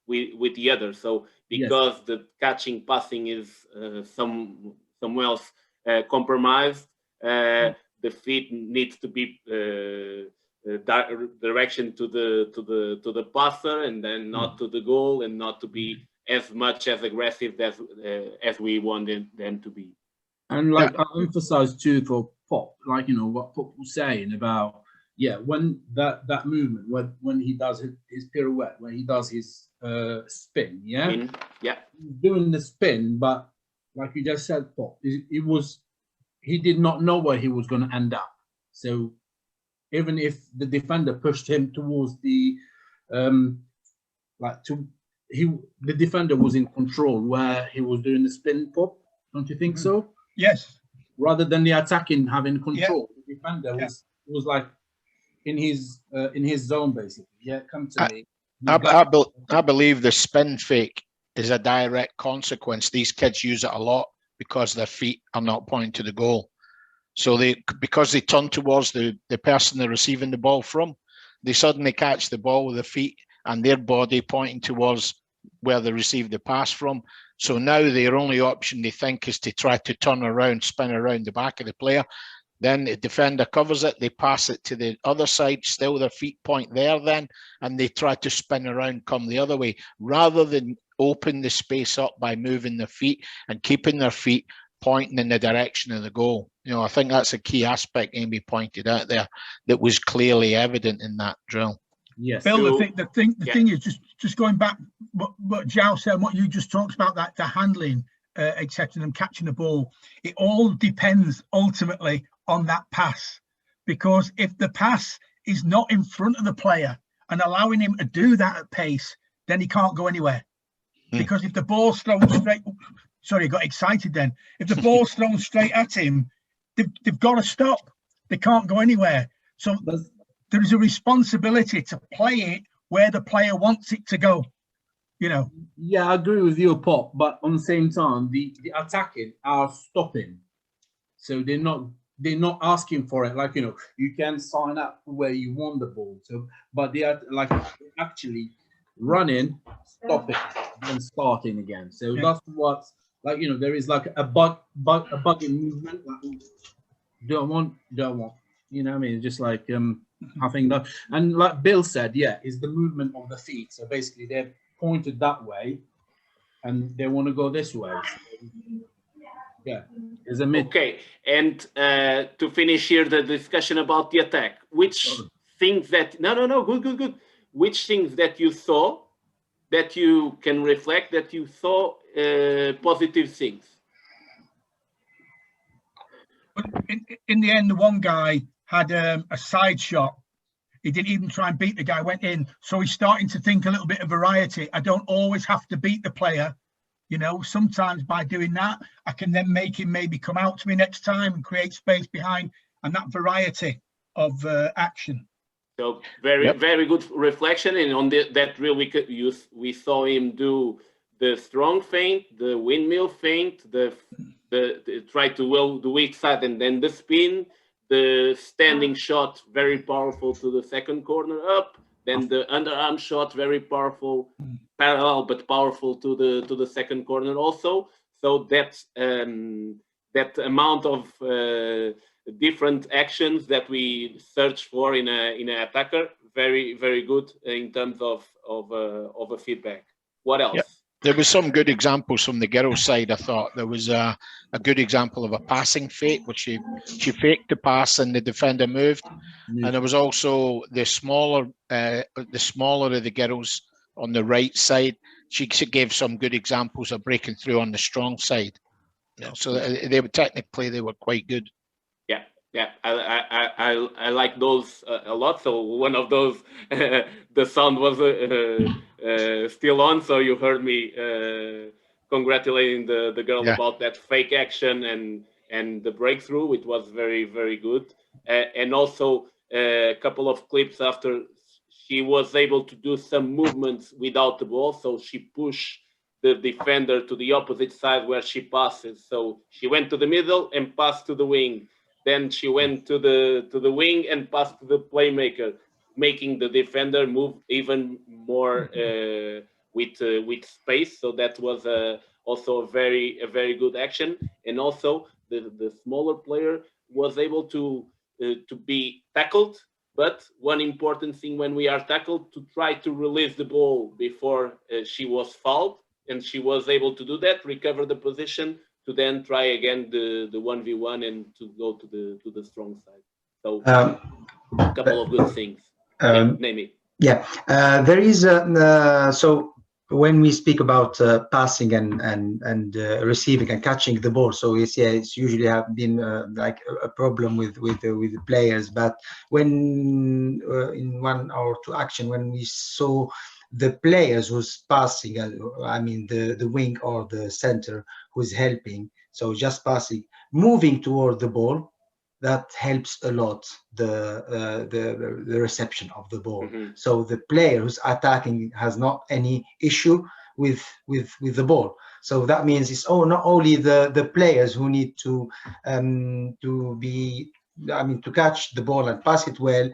with the other. So because the catching, passing is somewhere else compromised, the feet needs to be direction to the passer, and then not to the goal, and not to be as much as aggressive as we wanted them to be. And like I emphasize too for Pop, like what Pop was saying about when that movement, when he does his pirouette, when he does his spin, doing the spin, but like you just said, Pop, he did not know where he was going to end up. So even if the defender pushed him towards the the defender was in control where he was doing the spin pop. Don't you think so? Yes. Rather than the attacking having control, the defender was like in his zone basically. Yeah, come to me. I believe the spin fake is a direct consequence. These kids use it a lot because their feet are not pointing to the goal. So because they turn towards the person they're receiving the ball from, they suddenly catch the ball with their feet and their body pointing towards where they received the pass from. So now their only option, they think, is to try to turn around, spin around the back of the player. Then the defender covers it, they pass it to the other side, still their feet point there then, and they try to spin around, come the other way, rather than open the space up by moving their feet and keeping their feet pointing in the direction of the goal. You know, I think that's a key aspect Amy pointed out there that was clearly evident in that drill. Yes. Bill, the thing is just going back what Joao said, what you just talked about, that the handling, etc., them catching the ball, it all depends ultimately on that pass, because if the pass is not in front of the player and allowing him to do that at pace, then he can't go anywhere. Because if the ball's thrown straight, sorry, I got excited then. If the ball's thrown straight at him, they've got to stop. They can't go anywhere. So there is a responsibility to play it where the player wants it to go. You know. Yeah, I agree with you, Pop. But on the same time, the attacking are stopping, so they're not asking for it. Like, you know, you can sign up where you want the ball. So, but they are like actually running, stopping, and starting again. So that's what, like, you know, there is like a bugging movement. Like, don't want. You know what I mean? Just like I think that, and like Bill said, is the movement of the feet. So basically, they're pointed that way, and they want to go this way. So, is a myth. Okay, and to finish here the discussion about the attack, which things that good. Which things that you saw that you can reflect that you saw positive things? In the end, the one guy had a side shot. He didn't even try and beat the guy, went in. So he's starting to think a little bit of variety. I don't always have to beat the player. You know, sometimes by doing that, I can then make him maybe come out to me next time and create space behind, and that variety of action. So very good reflection. And on that reel, we saw him do the strong feint, the windmill feint, the try to well the weak side, and then the spin, the standing shot, very powerful to the second corner up. Then the underarm shot, very powerful, parallel but powerful to the second corner also. So that amount of different actions that we search for in an attacker, very good in terms of a feedback. What else? Yep. There was some good examples from the girls' side. I thought there was a good example of a passing fake, which she faked the pass and the defender moved. And there was also the smaller of the girls on the right side. She gave some good examples of breaking through on the strong side. So they were quite good. Yeah, I like those a lot. So one of those, the sound was still on, so you heard me congratulating the girl about that fake action and the breakthrough. It was very good, and also a couple of clips after she was able to do some movements without the ball, so she pushed the defender to the opposite side where she passes. So she went to the middle and passed to the wing. Then she went to the wing and passed to the playmaker, making the defender move even more with space. So that was also a very good action. And also the smaller player was able to be tackled. But one important thing when we are tackled, to try to release the ball before she was fouled, and she was able to do that, recover the position, to then try again the 1v1 and to go to the strong side. So a couple of good things. Name it. Yeah, there is so when we speak about passing and receiving and catching the ball, so it's usually have been like a problem with the players. But when in one or two action, when we saw the players who's passing, I mean the wing or the center who's helping, so just passing, moving toward the ball, that helps a lot the reception of the ball. So the player who's attacking has not any issue with the ball. So that means it's not only the players who need to be, I mean, to catch the ball and pass it well,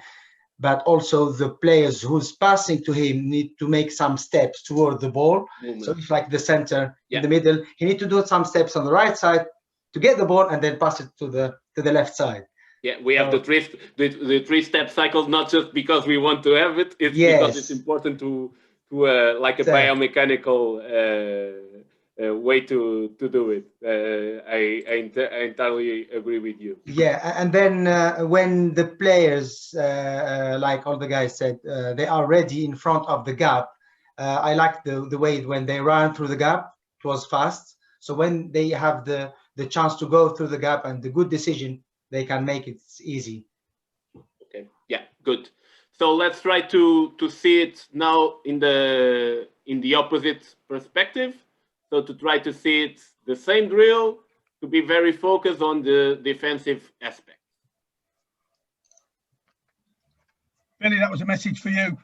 but also the players who's passing to him need to make some steps toward the ball. So it's like the center in the middle, he need to do some steps on the right side to get the ball and then pass it to the left side. Yeah, we have the three-step cycles, not just because we want to have it. It's because it's important to like a biomechanical way to do it. I entirely agree with you. Yeah, and then when the players, like all the guys said, they are ready in front of the gap. I like the way when they run through the gap, it was fast. So when they have the chance to go through the gap and the good decision, they can make it easy. Okay, yeah, good. So let's try to see it now in the opposite perspective. So to try to see it the same drill, to be very focused on the defensive aspect. Billy, that was a message for you.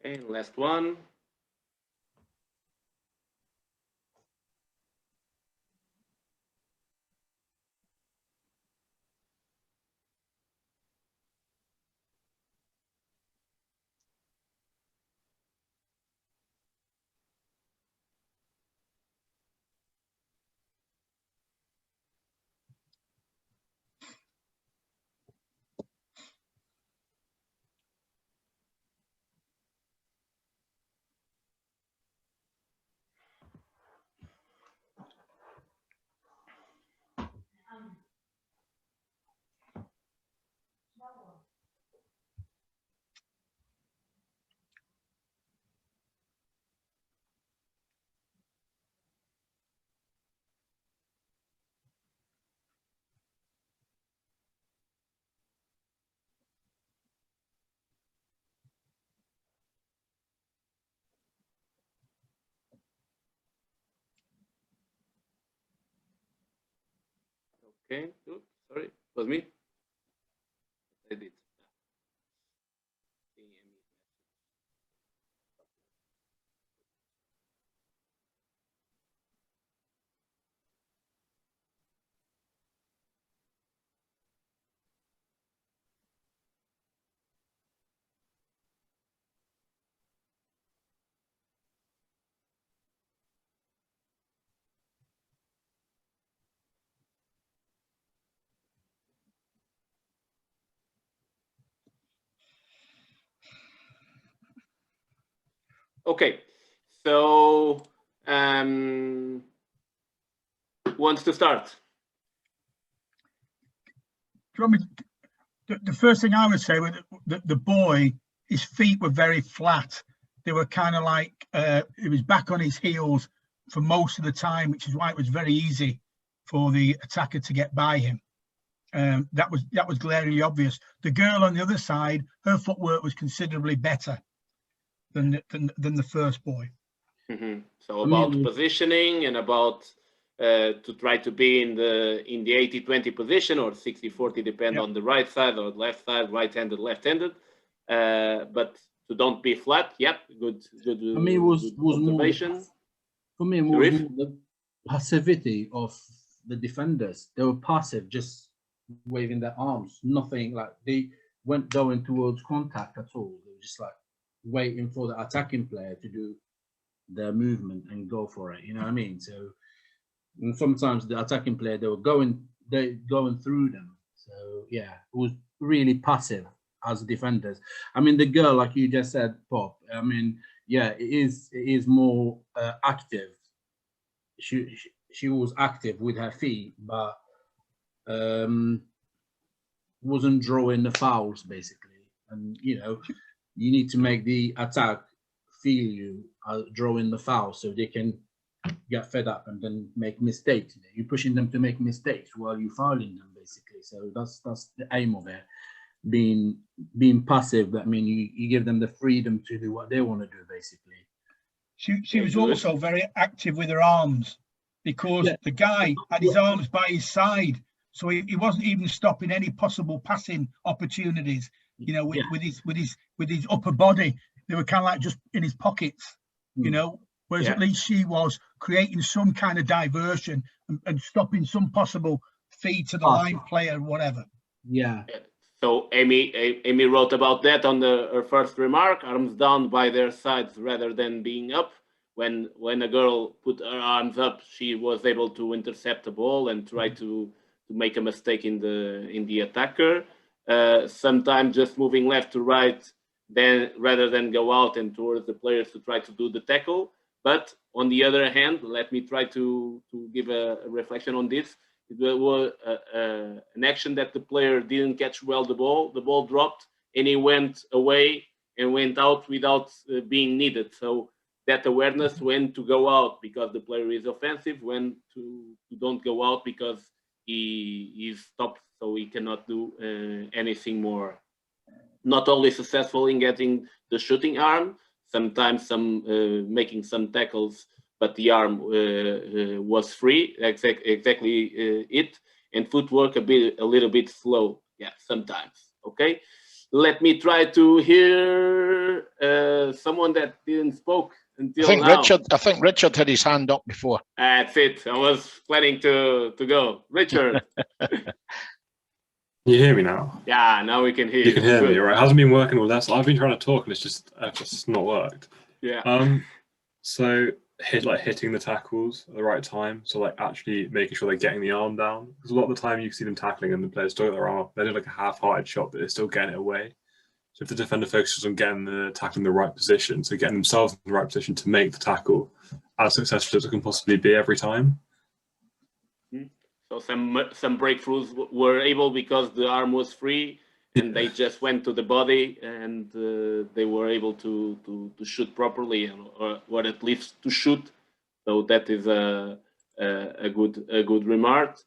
Okay, last one. Okay. Oops, sorry, it was me. I did. Okay, so wants to start? Do you want me the first thing I would say was the boy, his feet were very flat. They were kind of like he was back on his heels for most of the time, which is why it was very easy for the attacker to get by him. That was glaringly obvious. The girl on the other side, her footwork was considerably better than the first boy. Mm-hmm. So about positioning and about to try to be in the 80-20 position or 60-40, depend on the right side or left side, right-handed, left-handed. But to don't be flat. Yep, good. I mean, was observation. More for me, it was more the passivity of the defenders. They were passive, just waving their arms. Nothing like they weren't going towards contact at all. They were just like waiting for the attacking player to do their movement and go for it. You know what I mean? So, and sometimes the attacking player they going through them. So yeah, it was really passive as defenders. I mean, the girl, like you just said, Pop. I mean, yeah, it is more active. She was active with her feet, but wasn't drawing the fouls basically. And you know, you need to make the attack feel you drawing the foul so they can get fed up and then make mistakes. You're pushing them to make mistakes while you're fouling them basically. So that's the aim of it. Being passive, that means you give them the freedom to do what they want to do basically. She was also very active with her arms because the guy had his arms by his side, so he wasn't even stopping any possible passing opportunities. You know, with his upper body, they were kind of like just in his pockets. You know, whereas at least she was creating some kind of diversion and stopping some possible feed to the line player, whatever. Yeah. So Amy wrote about that on her first remark: arms down by their sides rather than being up. When a girl put her arms up, she was able to intercept the ball and try to make a mistake in the attacker. Sometimes just moving left to right, then rather than go out and towards the players to try to do the tackle. But on the other hand, let me try to give a reflection on this. It was an action that the player didn't catch well the ball. The ball dropped and he went away and went out without being needed. So that awareness when to go out because the player is offensive, when to don't go out because he is stopped, so he cannot do anything more. Not only successful in getting the shooting arm, sometimes making some tackles, but the arm was free. Exactly it, and footwork a little bit slow. Yeah, sometimes. Okay, let me try to hear someone that didn't spoke until now. I think Richard had his hand up before. That's it. I was planning to go. Richard. You hear me now? Yeah, now we can hear you. You can hear me, right? It hasn't been working all that. So I've been trying to talk and it's just not worked. Yeah. So hitting the tackles at the right time. So like actually making sure they're getting the arm down. Because a lot of the time you see them tackling and the players still get their arm up. They're doing like a half-hearted shot, but they're still getting it away. So if the defender focuses on getting the tackle in the right position, so getting themselves in the right position to make the tackle as successful as it can possibly be every time. So some breakthroughs were able because the arm was free and they just went to the body and they were able to shoot properly or at least to shoot. So that is a good remark.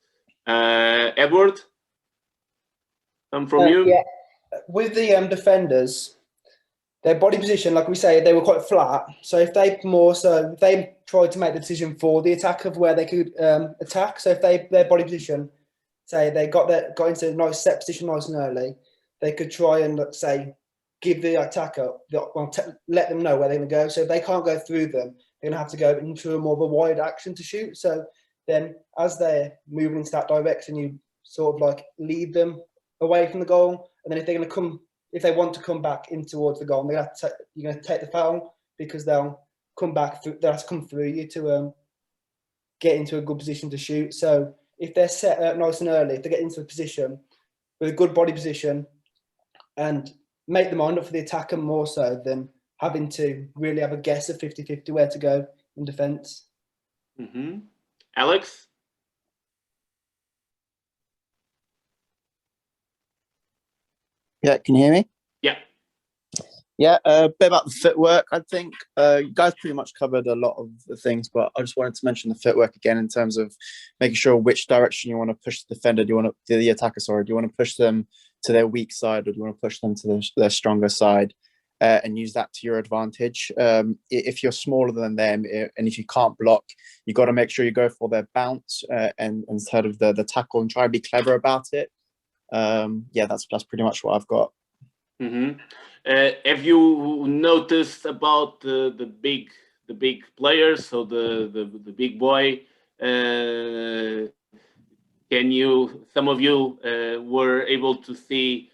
Edward, come from you. Yeah, with the defenders, their body position, like we say, they were quite flat. So if they tried to make the decision for the attack of where they could attack. So if their body position say they got into a nice set position nice and early, they could try and, let's say, give the attacker, let them know where they're going to go. So if they can't go through them, they're going to have to go into a more of a wide action to shoot. So then as they're moving into that direction, you sort of like lead them away from the goal. And then if they're going to come, if they want to come back in towards the goal, you're going to take the foul, because they'll come back through, they'll have to come through you to get into a good position to shoot. So if they're set up nice and early, if they get into a position with a good body position and make them on up for the attacker more so than having to really have a guess of 50-50 where to go in defence. Mm-hmm. Alex? Yeah, can you hear me? Yeah. Yeah, a bit about the footwork. I think you guys pretty much covered a lot of the things, but I just wanted to mention the footwork again in terms of making sure which direction you want to push the defender. Do you want to the attacker? Sorry, do you want to push them to their weak side, or do you want to push them to their stronger side, and use that to your advantage? If you're smaller than them, and if you can't block, you got to make sure you go for their bounce and instead of the tackle, and try and be clever about it. Yeah, that's pretty much what I've got. Mm-hmm. Have you noticed about the big players? So the big boy. Some of you were able to see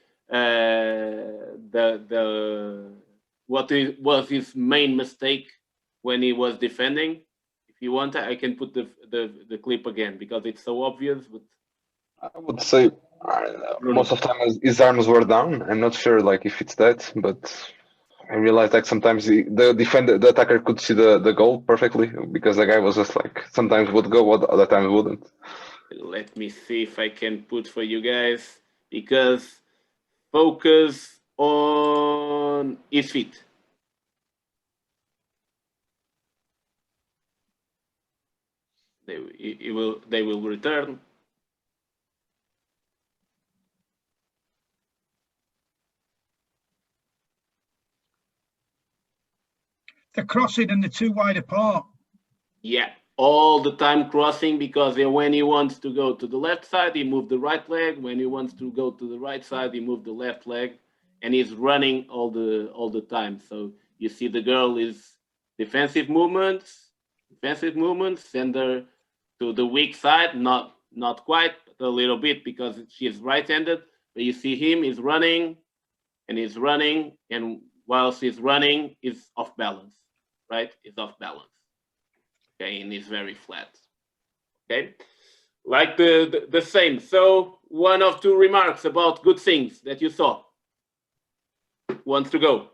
what was his main mistake when he was defending? If you want, I can put the clip again because it's so obvious. But I would say most of the time his arms were down. I'm not sure like if it's that, but I realized like sometimes the attacker could see the goal perfectly, because the guy was just like sometimes would go, other times wouldn't. let me see if I can put for you guys, because focus on his feet. They will return. The crossing and the too wide apart. Yeah, all the time crossing, because when he wants to go to the left side, he moves the right leg. When he wants to go to the right side, he moves the left leg, and he's running all the time. So you see the girl is defensive movements, send her to the weak side, not quite, but a little bit, because she's right-handed. But you see him, he's running, and whilst he's running, he's off balance, right? He's off balance. Okay, and it's very flat. Okay, like the same. So 1 or 2 remarks about good things that you saw. Wants to go?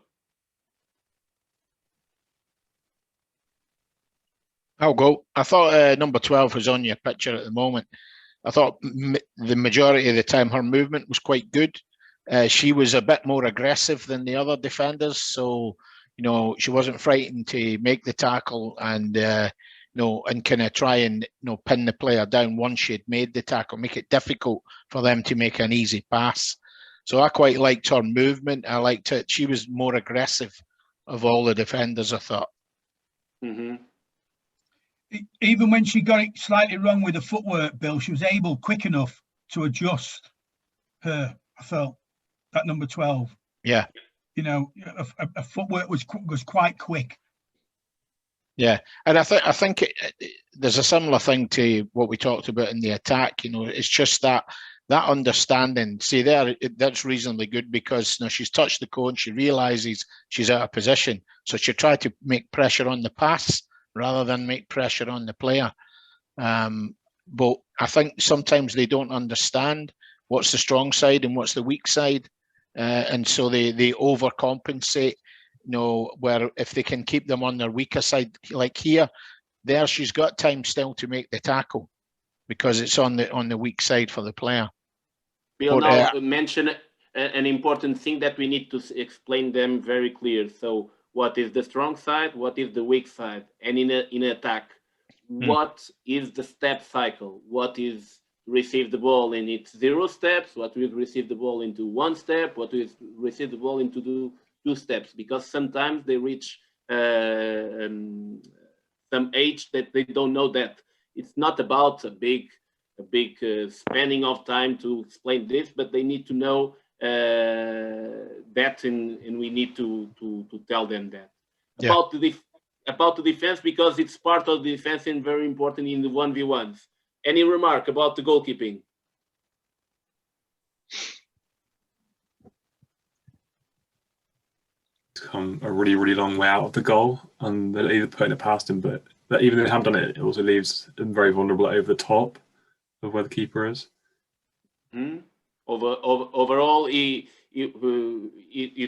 I'll go. I thought number 12 was on your picture at the moment. I thought the majority of the time her movement was quite good. She was a bit more aggressive than the other defenders, so she wasn't frightened to make the tackle and and kind of try and pin the player down once she'd made the tackle, make it difficult for them to make an easy pass. So I quite liked her movement. I liked it. She was more aggressive of all the defenders, I thought. Mm-hmm. Even when she got it slightly wrong with the footwork, Bill, she was able quick enough to adjust her. I felt that number 12. Yeah. Her footwork was quite quick. Yeah, and I think there's a similar thing to what we talked about in the attack. It's just that understanding. See, that's reasonably good, because she's touched the cone, she realizes she's out of position, so she tried to make pressure on the pass rather than make pressure on the player. But I think sometimes they don't understand what's the strong side and what's the weak side, and so they overcompensate. Where if they can keep them on their weaker side, like here, she's got time still to make the tackle because it's on the weak side for the player. Bill now mentioned an important thing that we need to explain them very clear. So what is the strong side? What is the weak side? And in attack, what is the step cycle? What is receive the ball in its 0 steps? What will receive the ball into 1 step? What will receive the ball into 2 steps? Because sometimes they reach some age that they don't know that it's not about a big big spending of time to explain this, but they need to know that, and we need to tell them that. Yeah. About the defense, because it's part of the defense and very important in the 1v1s. Any remark about the goalkeeping? Come a really, really long way out of the goal, and they're either putting it past him, but even if they haven't done it, it also leaves him very vulnerable over the top of where the keeper is. Overall, it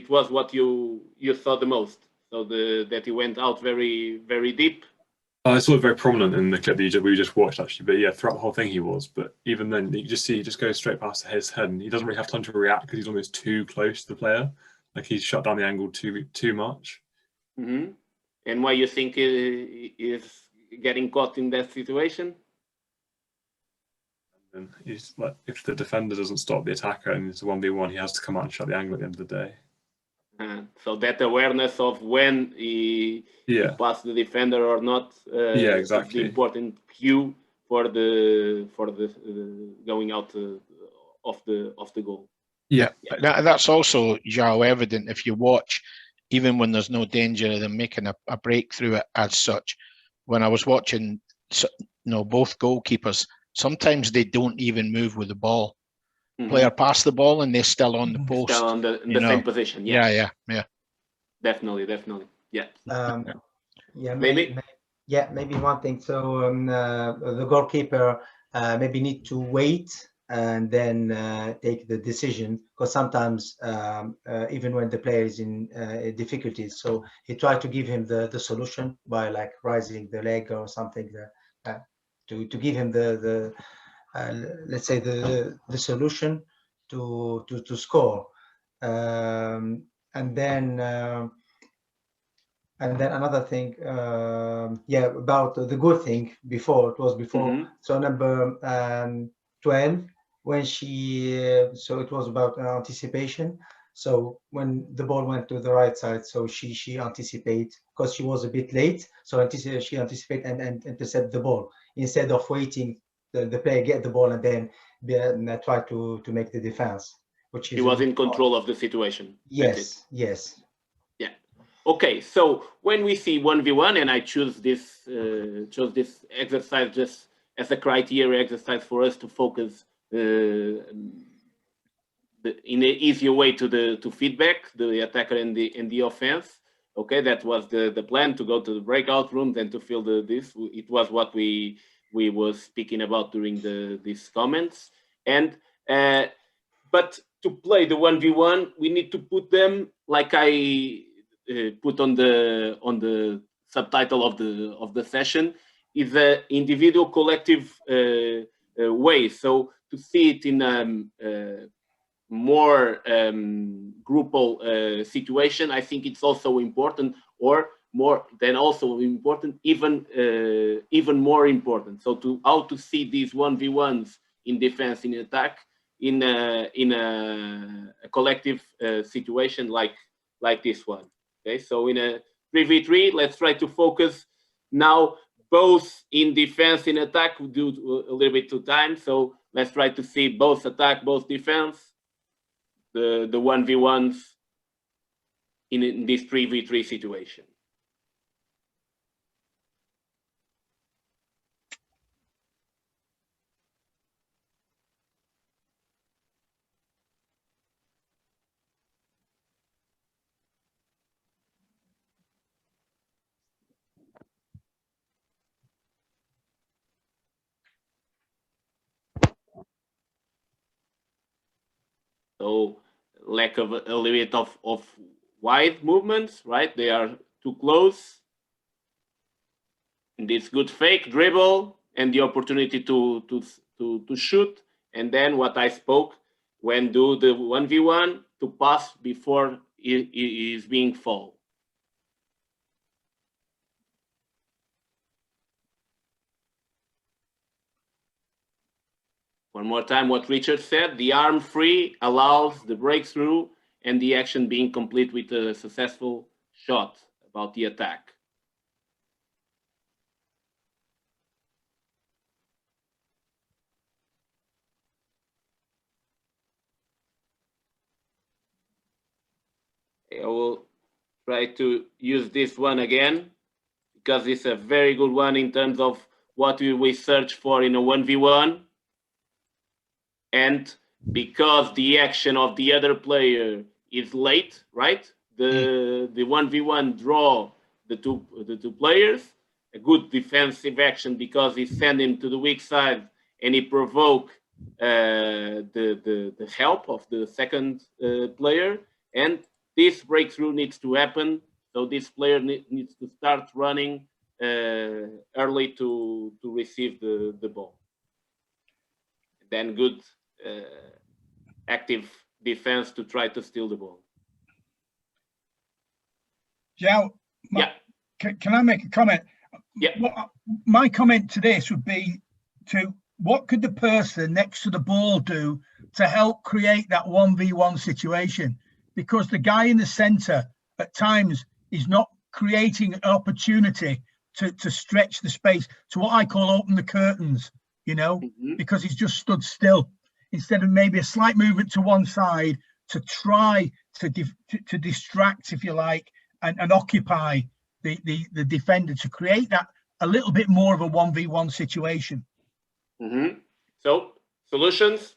was what you saw the most. So that he went out very, very deep. I saw it very prominent in the clip that we just watched, actually. But yeah, throughout the whole thing he was. But even then, you just see he just goes straight past his head, and he doesn't really have time to react because he's almost too close to the player. Like he's shut down the angle too much. And why you think he is getting caught in that situation? And he's like, if the defender doesn't stop the attacker and it's a 1v1, he has to come out and shut the angle at the end of the day. So that awareness of when he passed the defender or not, exactly, is the important cue for the going out of the goal. Yeah. That's also, Joao, evident if you watch, even when there's no danger of them making a breakthrough as such. When I was watching, both goalkeepers, sometimes they don't even move with the ball. Player pass the ball and they're still on the post. Still in the same position. Yeah. Definitely. Yeah. Maybe one thing. So the goalkeeper maybe need to wait and then take the decision, because sometimes even when the player is in difficulties, so he tried to give him the solution by like raising the leg or something to give him the let's say the solution to score, and then another thing, about the good thing before. So number 12, when she so it was about anticipation. So when the ball went to the right side, so she anticipate, because she was a bit late, so she anticipate and intercept the ball instead of waiting the player get the ball and then try to make the defense, which is he was in control of the situation. Yes. Yeah. Okay, so when we see 1v1, and I chose this exercise just as a criteria exercise for us to focus in an easier way to feedback the attacker and the offense. Okay, that was the plan, to go to the breakout rooms and to feel this. It was what we was speaking about during these comments. And but to play the 1v1, we need to put them, like I put on the subtitle of the session, is a individual collective way. So to see it in more groupal situation, I think it's also important, or more than also important, even more important. So how to see these 1v1s in defense, in attack, in a collective situation like this one. Okay, so in a 3v3, let's try to focus now both in defense, in attack. We'll do a little bit to time, so let's try to see both attack, both defense, the 1v1s in this 3v3 situation. So lack of a little bit of wide movements, right? They are too close. And this good fake dribble and the opportunity to shoot. And then what I spoke, when do the 1v1 to pass before it is being fouled. One more time, what Richard said, the arm free allows the breakthrough and the action being complete with a successful shot about the attack. I will try to use this one again because it's a very good one in terms of what we search for in a 1v1. And because the action of the other player is late, right? The 1v1 draw the two players, a good defensive action because he send him to the weak side and he provoke the help of the second player. And this breakthrough needs to happen. So this player needs to start running early to receive the ball. Then good active defense to try to steal the ball. Joao, can I make a comment? Yeah. My comment to this would be to what could the person next to the ball do to help create that 1v1 situation? Because the guy in the center at times is not creating an opportunity to stretch the space, to what I call open the curtains, you know, because he's just stood still instead of maybe a slight movement to one side to try to distract, if you like, and occupy the defender to create that a little bit more of a 1v1 situation. So solutions?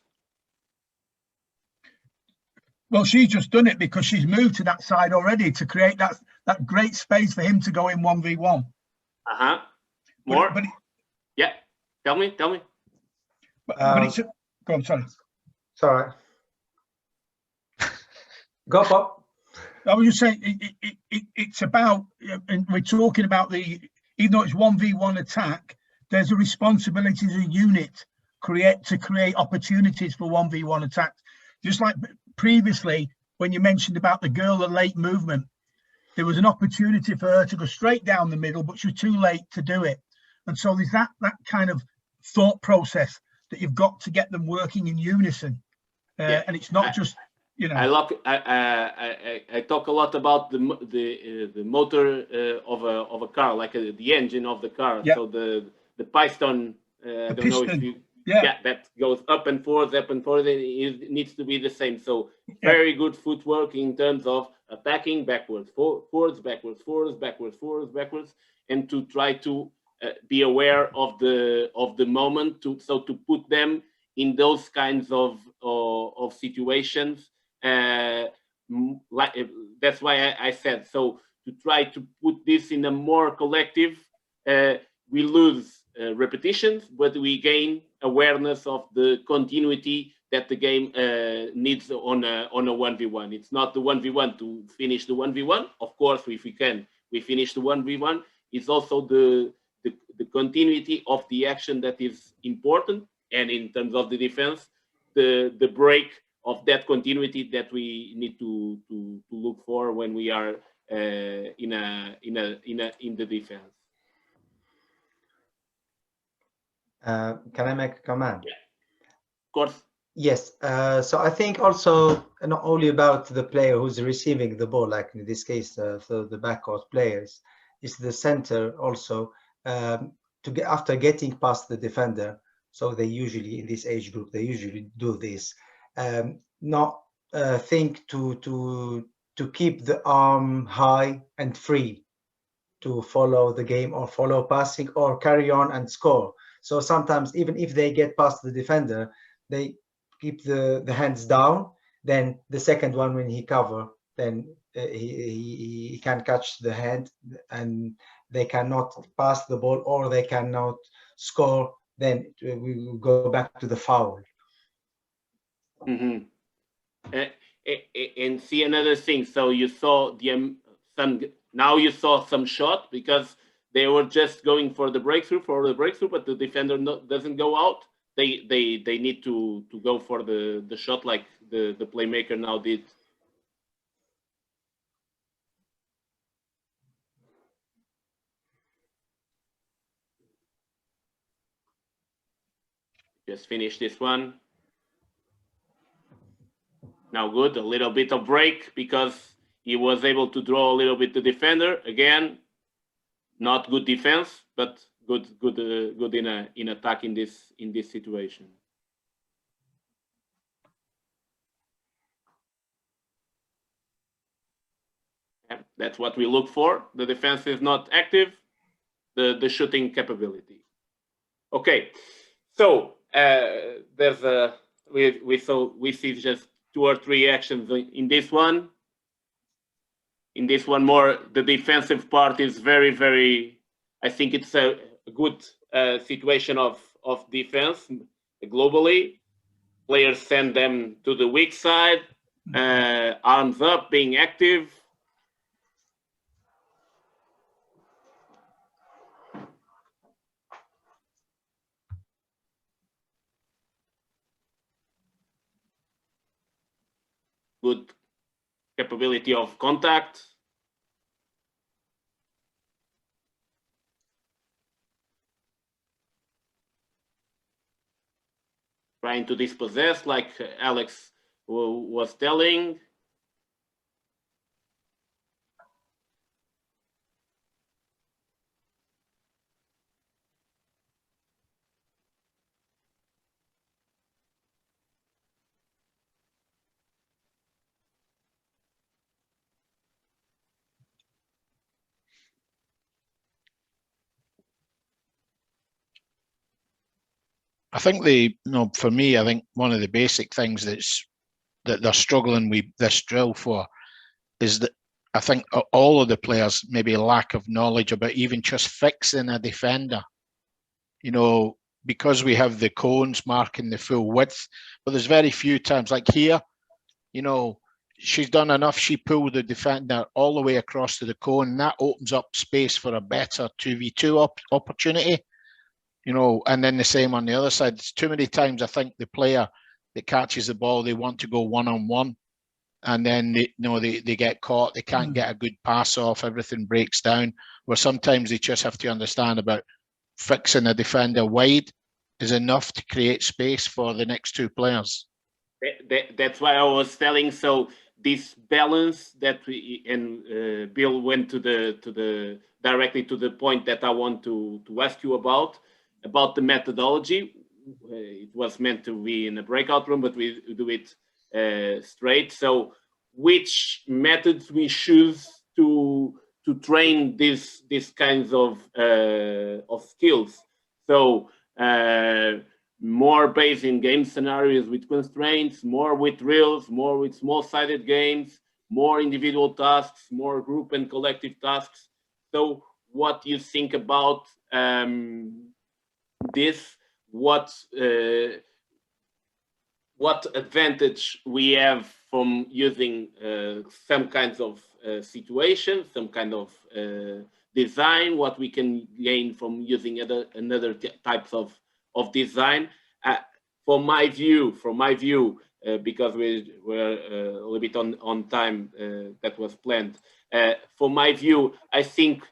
Well, she's just done it because she's moved to that side already to create that great space for him to go in 1v1. More? But yeah. Tell me. But it's go on, sorry. Sorry. Go, Bob. I was just saying it's about, and we're talking about even though it's 1v1 attack, there's a responsibility as a unit to create opportunities for 1v1 attacks. Just like previously, when you mentioned about the girl, the late movement, there was an opportunity for her to go straight down the middle, but she was too late to do it. And so there's that kind of thought process that you've got to get them working in unison. And it's not just, you know. I talk a lot about the motor of a car, like the engine of the car. Yeah. So the piston, I don't know if you, that goes up and forth, it needs to be the same. So very good footwork in terms of attacking backwards, forwards, backwards, forwards, backwards, forwards, backwards, and to try to be aware of the moment to put them in those kinds of situations. Like that's why I said so, to try to put this in a more collective. We lose repetitions, but we gain awareness of the continuity that the game needs on a 1v1. It's not the 1v1 to finish the 1v1. Of course, if we can, we finish the 1v1. It's also the continuity of the action that is important, and in terms of the defense, the break of that continuity that we need to look for when we are in the defense. Can I make a comment? Yeah, of course. Yes. So I think also not only about the player who's receiving the ball, like in this case, so the backcourt players, is the center also to get after getting past the defender. So they usually in this age group they usually do this. Not think to keep the arm high and free to follow the game or follow passing or carry on and score. So sometimes even if they get past the defender, they keep the hands down. Then the second one, when he cover, then he can catch the hand and they cannot pass the ball or they cannot score. Then we will go back to the foul. And see another thing. So you saw now you saw some shot because they were just going for the breakthrough, but the defender doesn't go out. They need to go for the shot like the playmaker now did. Just finish this one. Now good, a little bit of break because he was able to draw a little bit the defender. Again, not good defense, but good in attack in this situation. Yeah, that's what we look for. The defense is not active, the shooting capability. Okay, so there's a we see just 2 or 3 actions in this one. In this one more, the defensive part is very. I think it's a good situation of defense globally. Players send them to the weak side, arms up, being active. Good capability of contact. Trying to dispossess, like Alex was telling. I think for me, I think one of the basic things that they're struggling with this drill for is that I think all of the players maybe lack of knowledge about even just fixing a defender. You know, because we have the cones marking the full width, but there's very few times like here, you know, she's done enough. She pulled the defender all the way across to the cone, and that opens up space for a better 2v2 opportunity. You know, and then the same on the other side. It's too many times I think the player that catches the ball, they want to go one-on-one, and then they get caught. They can't get a good pass off. Everything breaks down. Where sometimes they just have to understand about fixing a defender wide is enough to create space for the next 2 players. That's why I was telling. So this balance that Bill went to the directly to the point that I want to ask you about the methodology. It was meant to be in a breakout room, but we do it straight. So which methods we choose to train these kinds of skills? So more based in game scenarios with constraints, more with drills, more with small-sided games, more individual tasks, more group and collective tasks. So what do you think about this? What advantage we have from using some kinds of situations, some kind of design, what we can gain from using another types of design. From my view, because we're a little bit on time that was planned. For my view, I think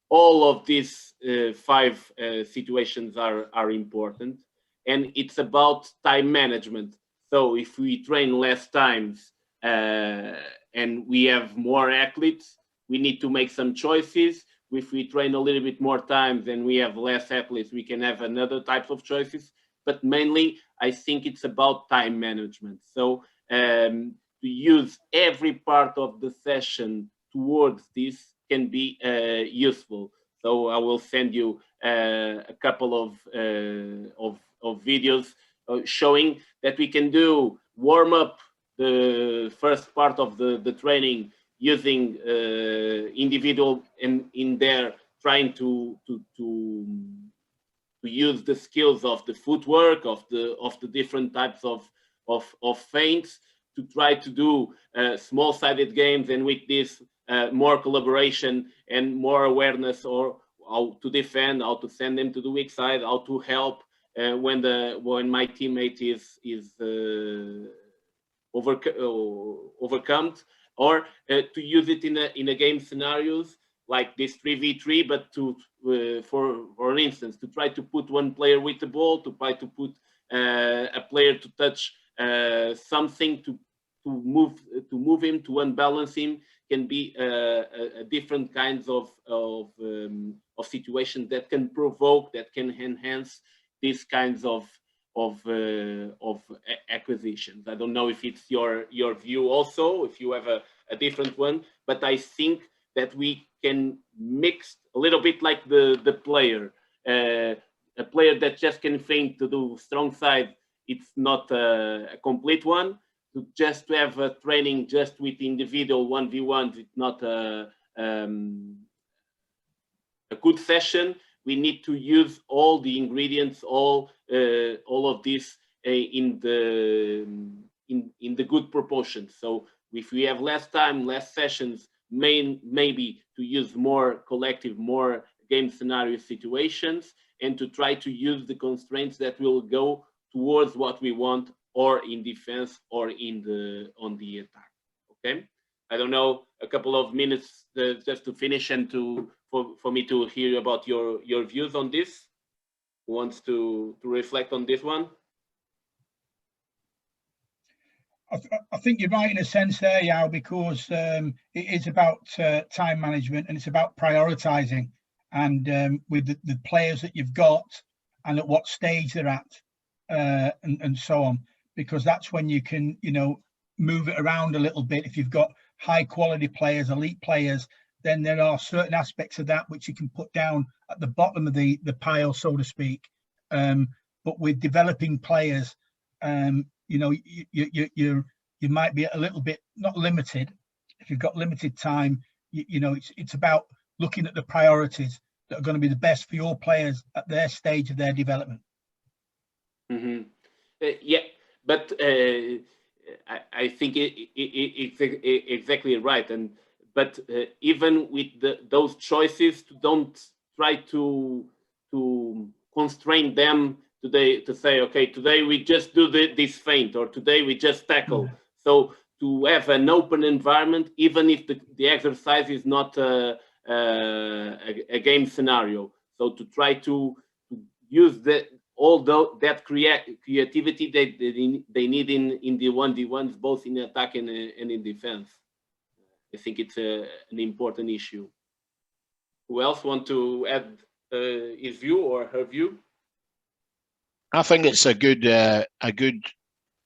all of these 5 situations are important, and it's about time management. So if we train less times and we have more athletes, we need to make some choices. If we train a little bit more times and we have less athletes, we can have another types of choices. But mainly, I think it's about time management. So to use every part of the session towards this can be useful. So I will send you a couple of videos showing that we can do warm up the first part of the training using individual in there, trying to use the skills of the footwork, of the different types of feints, to try to do small-sided games, and with this more collaboration and more awareness, or how to defend, how to send them to the weak side, how to help when my teammate is overcome, or to use it in a game scenarios like this 3v3, but for instance, to try to put one player with the ball, to try to put a player to touch something, to move him, to unbalance him, can be a different kinds of situations that can provoke, that can enhance these kinds of acquisitions. I don't know if it's your view also, if you have a different one. But I think that we can mix a little bit like the player. A player that just can feint to do strong side, it's not a complete one. To have a training just with individual 1v1s, it's not a good session. We need to use all the ingredients, all of this in the good proportions. So if we have less time, less sessions, maybe to use more collective, more game scenario situations, and to try to use the constraints that will go towards what we want, or in defense, or on the attack. Okay, I don't know, a couple of minutes just to finish and for me to hear about your views on this. Who wants to reflect on this one? I think you're right in a sense there, Joao, because it is about time management, and it's about prioritizing, and with the players that you've got and at what stage they're at, and so on, because that's when you can, move it around a little bit. If you've got high quality players, elite players, then there are certain aspects of that which you can put down at the bottom of the pile, so to speak. But with developing players, you might be a little bit not limited. If you've got limited time, it's about looking at the priorities that are going to be the best for your players at their stage of their development. Mm-hmm. Yeah, but I think it's exactly right. But even with those choices, don't try to constrain them today, to say, okay, today we just do this feint, or today we just tackle. Mm-hmm. So to have an open environment, even if the exercise is not a game scenario. So to try to use that creativity that they need in the 1v1s, both in attack and in defense. I think it's an important issue. Who else want to add his view or her view? I think it's a good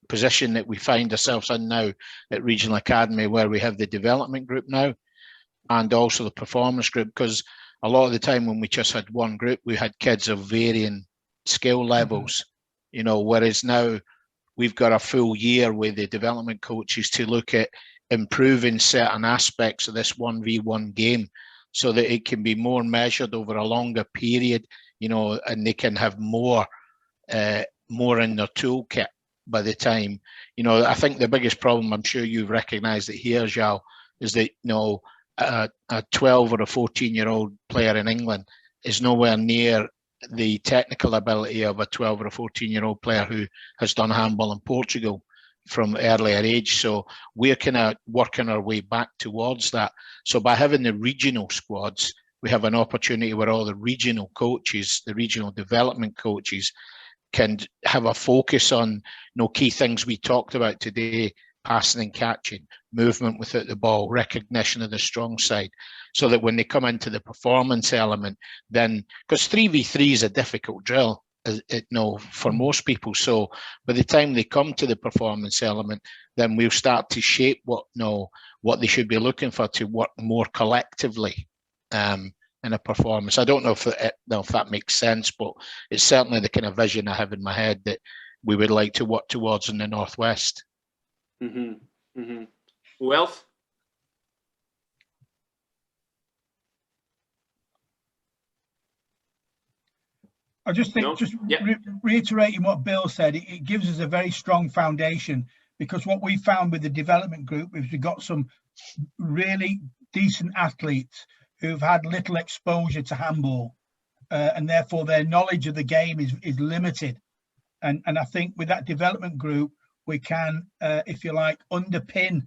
position that we find ourselves in now at Regional Academy, where we have the development group now and also the performance group, because a lot of the time when we just had one group, we had kids of varying skill levels, whereas now we've got a full year with the development coaches to look at improving certain aspects of this 1v1 game so that it can be more measured over a longer period, and they can have more in their toolkit by the time, I think the biggest problem, I'm sure you've recognized it here, Joao, is that, a 12 or a 14-year-old player in England is nowhere near the technical ability of a 12 or a 14-year-old player who has done handball in Portugal from earlier age. So we're kind of working our way back towards that. So by having the regional squads, we have an opportunity where all the regional coaches, the regional development coaches, can have a focus on key things we talked about today: passing and catching, movement without the ball, recognition of the strong side, so that when they come into the performance element, then, because 3v3 is a difficult drill, for most people. So by the time they come to the performance element, then we'll start to shape what they should be looking for to work more collectively in a performance. I don't know if that makes sense, but it's certainly the kind of vision I have in my head that we would like to work towards in the Northwest. Mm-hmm. Mm-hmm. Who else? I just think, reiterating what Bill said, it gives us a very strong foundation, because what we found with the development group is we've got some really decent athletes who've had little exposure to handball, and therefore their knowledge of the game is limited. And I think with that development group, we can, if you like, underpin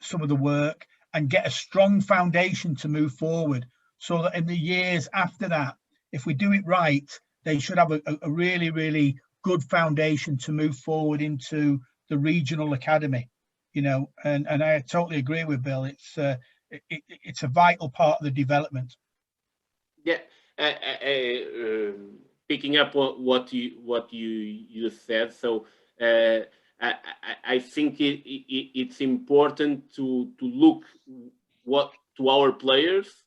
some of the work and get a strong foundation to move forward, so that in the years after that, if we do it right, they should have a really, really good foundation to move forward into the regional academy, and I totally agree with Bill. It's a vital part of the development. Yeah, picking up what you said. So I think it's important to look to our players,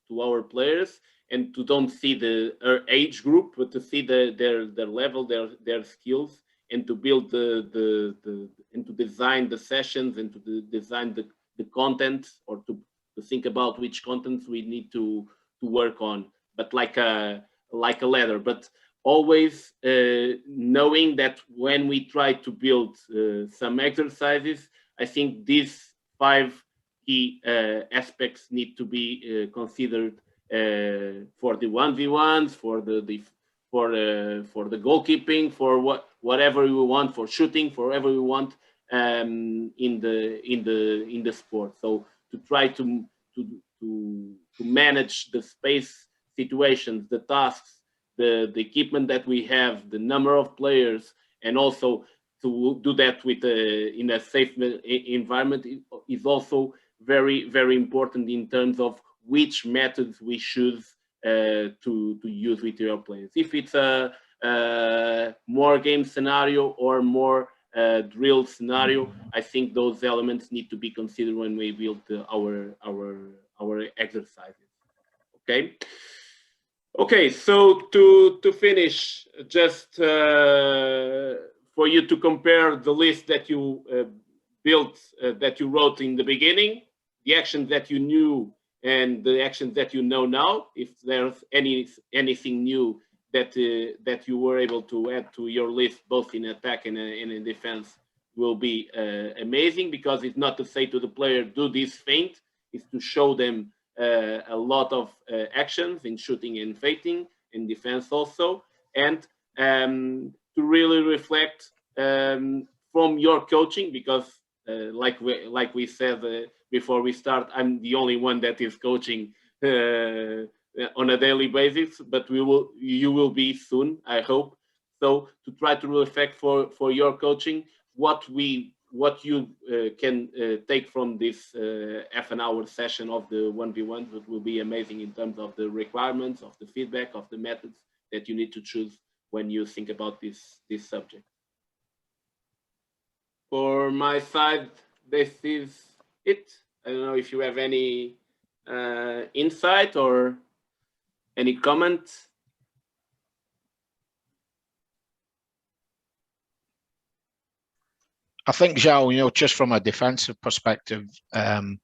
and to don't see their age group, but to see their level, their skills, and to build and to design the sessions, and to design the content, or to think about which contents we need to work on, but like a ladder, but always knowing that when we try to build some exercises, I think these 5 key aspects need to be considered for the 1v1s, for the goalkeeping, for whatever we want, for shooting, for whatever we want in the sport. So to try to manage the space situations, the tasks, the equipment that we have, the number of players, and also to do that with in a safe environment is also very, very important in terms of which methods we choose to use with your players. If it's a more game scenario or more drill scenario, I think those elements need to be considered when we build our exercises. Okay. Okay, so to finish, just for you to compare the list that you built, that you wrote in the beginning, the actions that you knew and the actions that you know now, if there's anything new that you were able to add to your list, both in attack and in defense, will be amazing, because it's not to say to the player, do this feint, it's to show them a lot of actions in shooting and feinting, in defense also, and to really reflect from your coaching, because like we said before we start, I'm the only one that is coaching on a daily basis, but you will be soon, I hope. So to try to reflect for your coaching what you can take from this half an hour session of the 1v1, that will be amazing in terms of the requirements, of the feedback, of the methods that you need to choose when you think about this subject. For my side, this is it. I don't know if you have any insight or any comment. I think, Joao, just from a defensive perspective, I've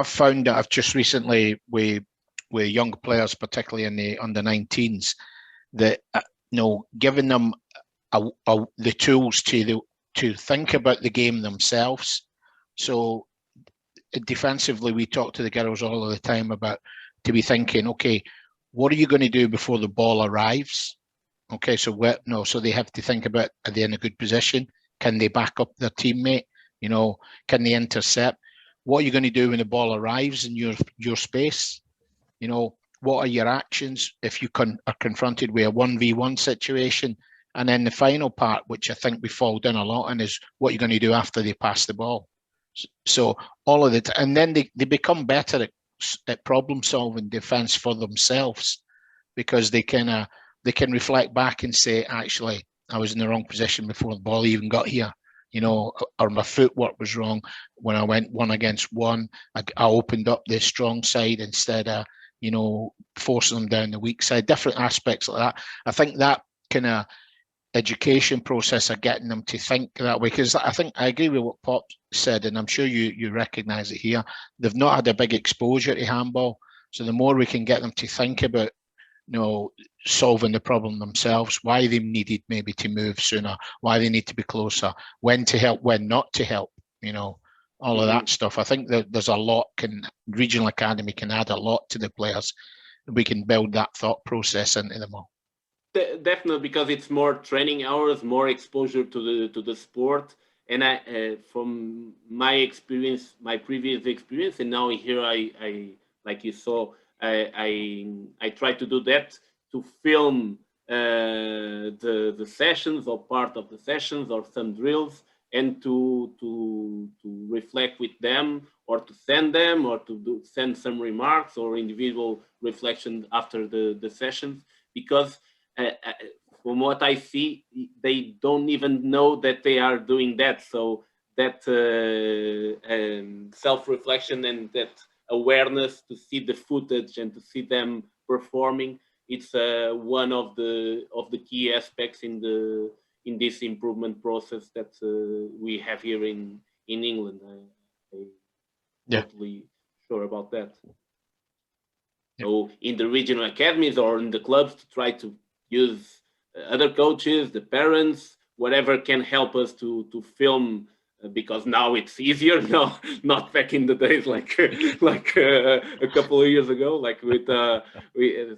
found that I've just recently with young players, particularly in the under-19s, that giving them the tools to think about the game themselves. So defensively, we talk to the girls all of the time about to be thinking, okay, what are you going to do before the ball arrives? Okay, so so they have to think about, are they in a good position? Can they back up their teammate? Can they intercept? What are you going to do when the ball arrives in your space? What are your actions if you are confronted with a 1v1 situation? And then the final part, which I think we fall down a lot on, is what you're going to do after they pass the ball. So all of it, and then they become better at problem solving defense for themselves, because they can reflect back and say, actually, I was in the wrong position before the ball even got here, or my footwork was wrong when I went 1-against-1. I opened up the strong side instead of, forcing them down the weak side. Different aspects like that. I think that kind of education process of getting them to think that way, because I think I agree with what Pop said, and I'm sure you recognise it here. They've not had a big exposure to handball, so the more we can get them to think about solving the problem themselves, why they needed maybe to move sooner, why they need to be closer, when to help, when not to help, all of that stuff. I think that there's a lot regional academy can add a lot to the players. We can build that thought process into them all. Definitely, because it's more training hours, more exposure to the sport, and from my experience, my previous experience, and now here I like you saw, I try to do that, to film the sessions or part of the sessions or some drills, and to reflect with them, or to send them, or to send some remarks or individual reflections after the sessions, because from what I see, they don't even know that they are doing that. So that self-reflection and that awareness to see the footage and to see them performing, it's one of the key aspects in this improvement process that we have here in England. I'm totally sure about that. So in the regional academies or in the clubs, to try to use other coaches, the parents, whatever can help us to film, because now it's easier. No, not back in the days like a couple of years ago. Like with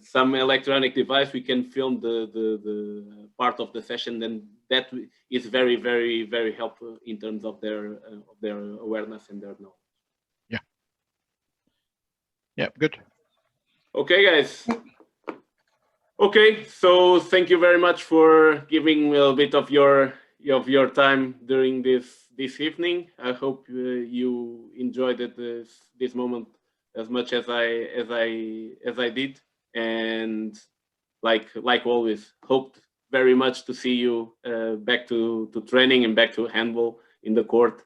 some electronic device, we can film the part of the session, and that is very, very, very helpful in terms of their awareness and their knowledge. Yeah, good. Okay, guys. Okay, so thank you very much for giving me a bit of your time during this evening. I hope you enjoyed this moment as much as I did, and like always, hoped very much to see you back to training and back to handball in the court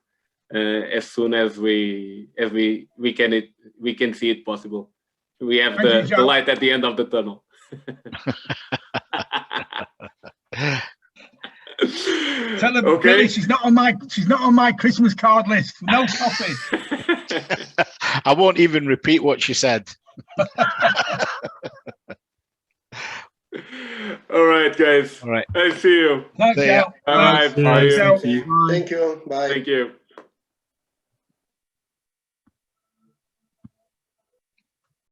as soon as we can see it possible. We have the light at the end of the tunnel. Tell her, Billy, she's not on my Christmas card list. No coffee. I won't even repeat what she said. All right, guys. All right. I see you. Thanks, Joao. Bye. Bye. Bye. Thank you. Bye. Thank you.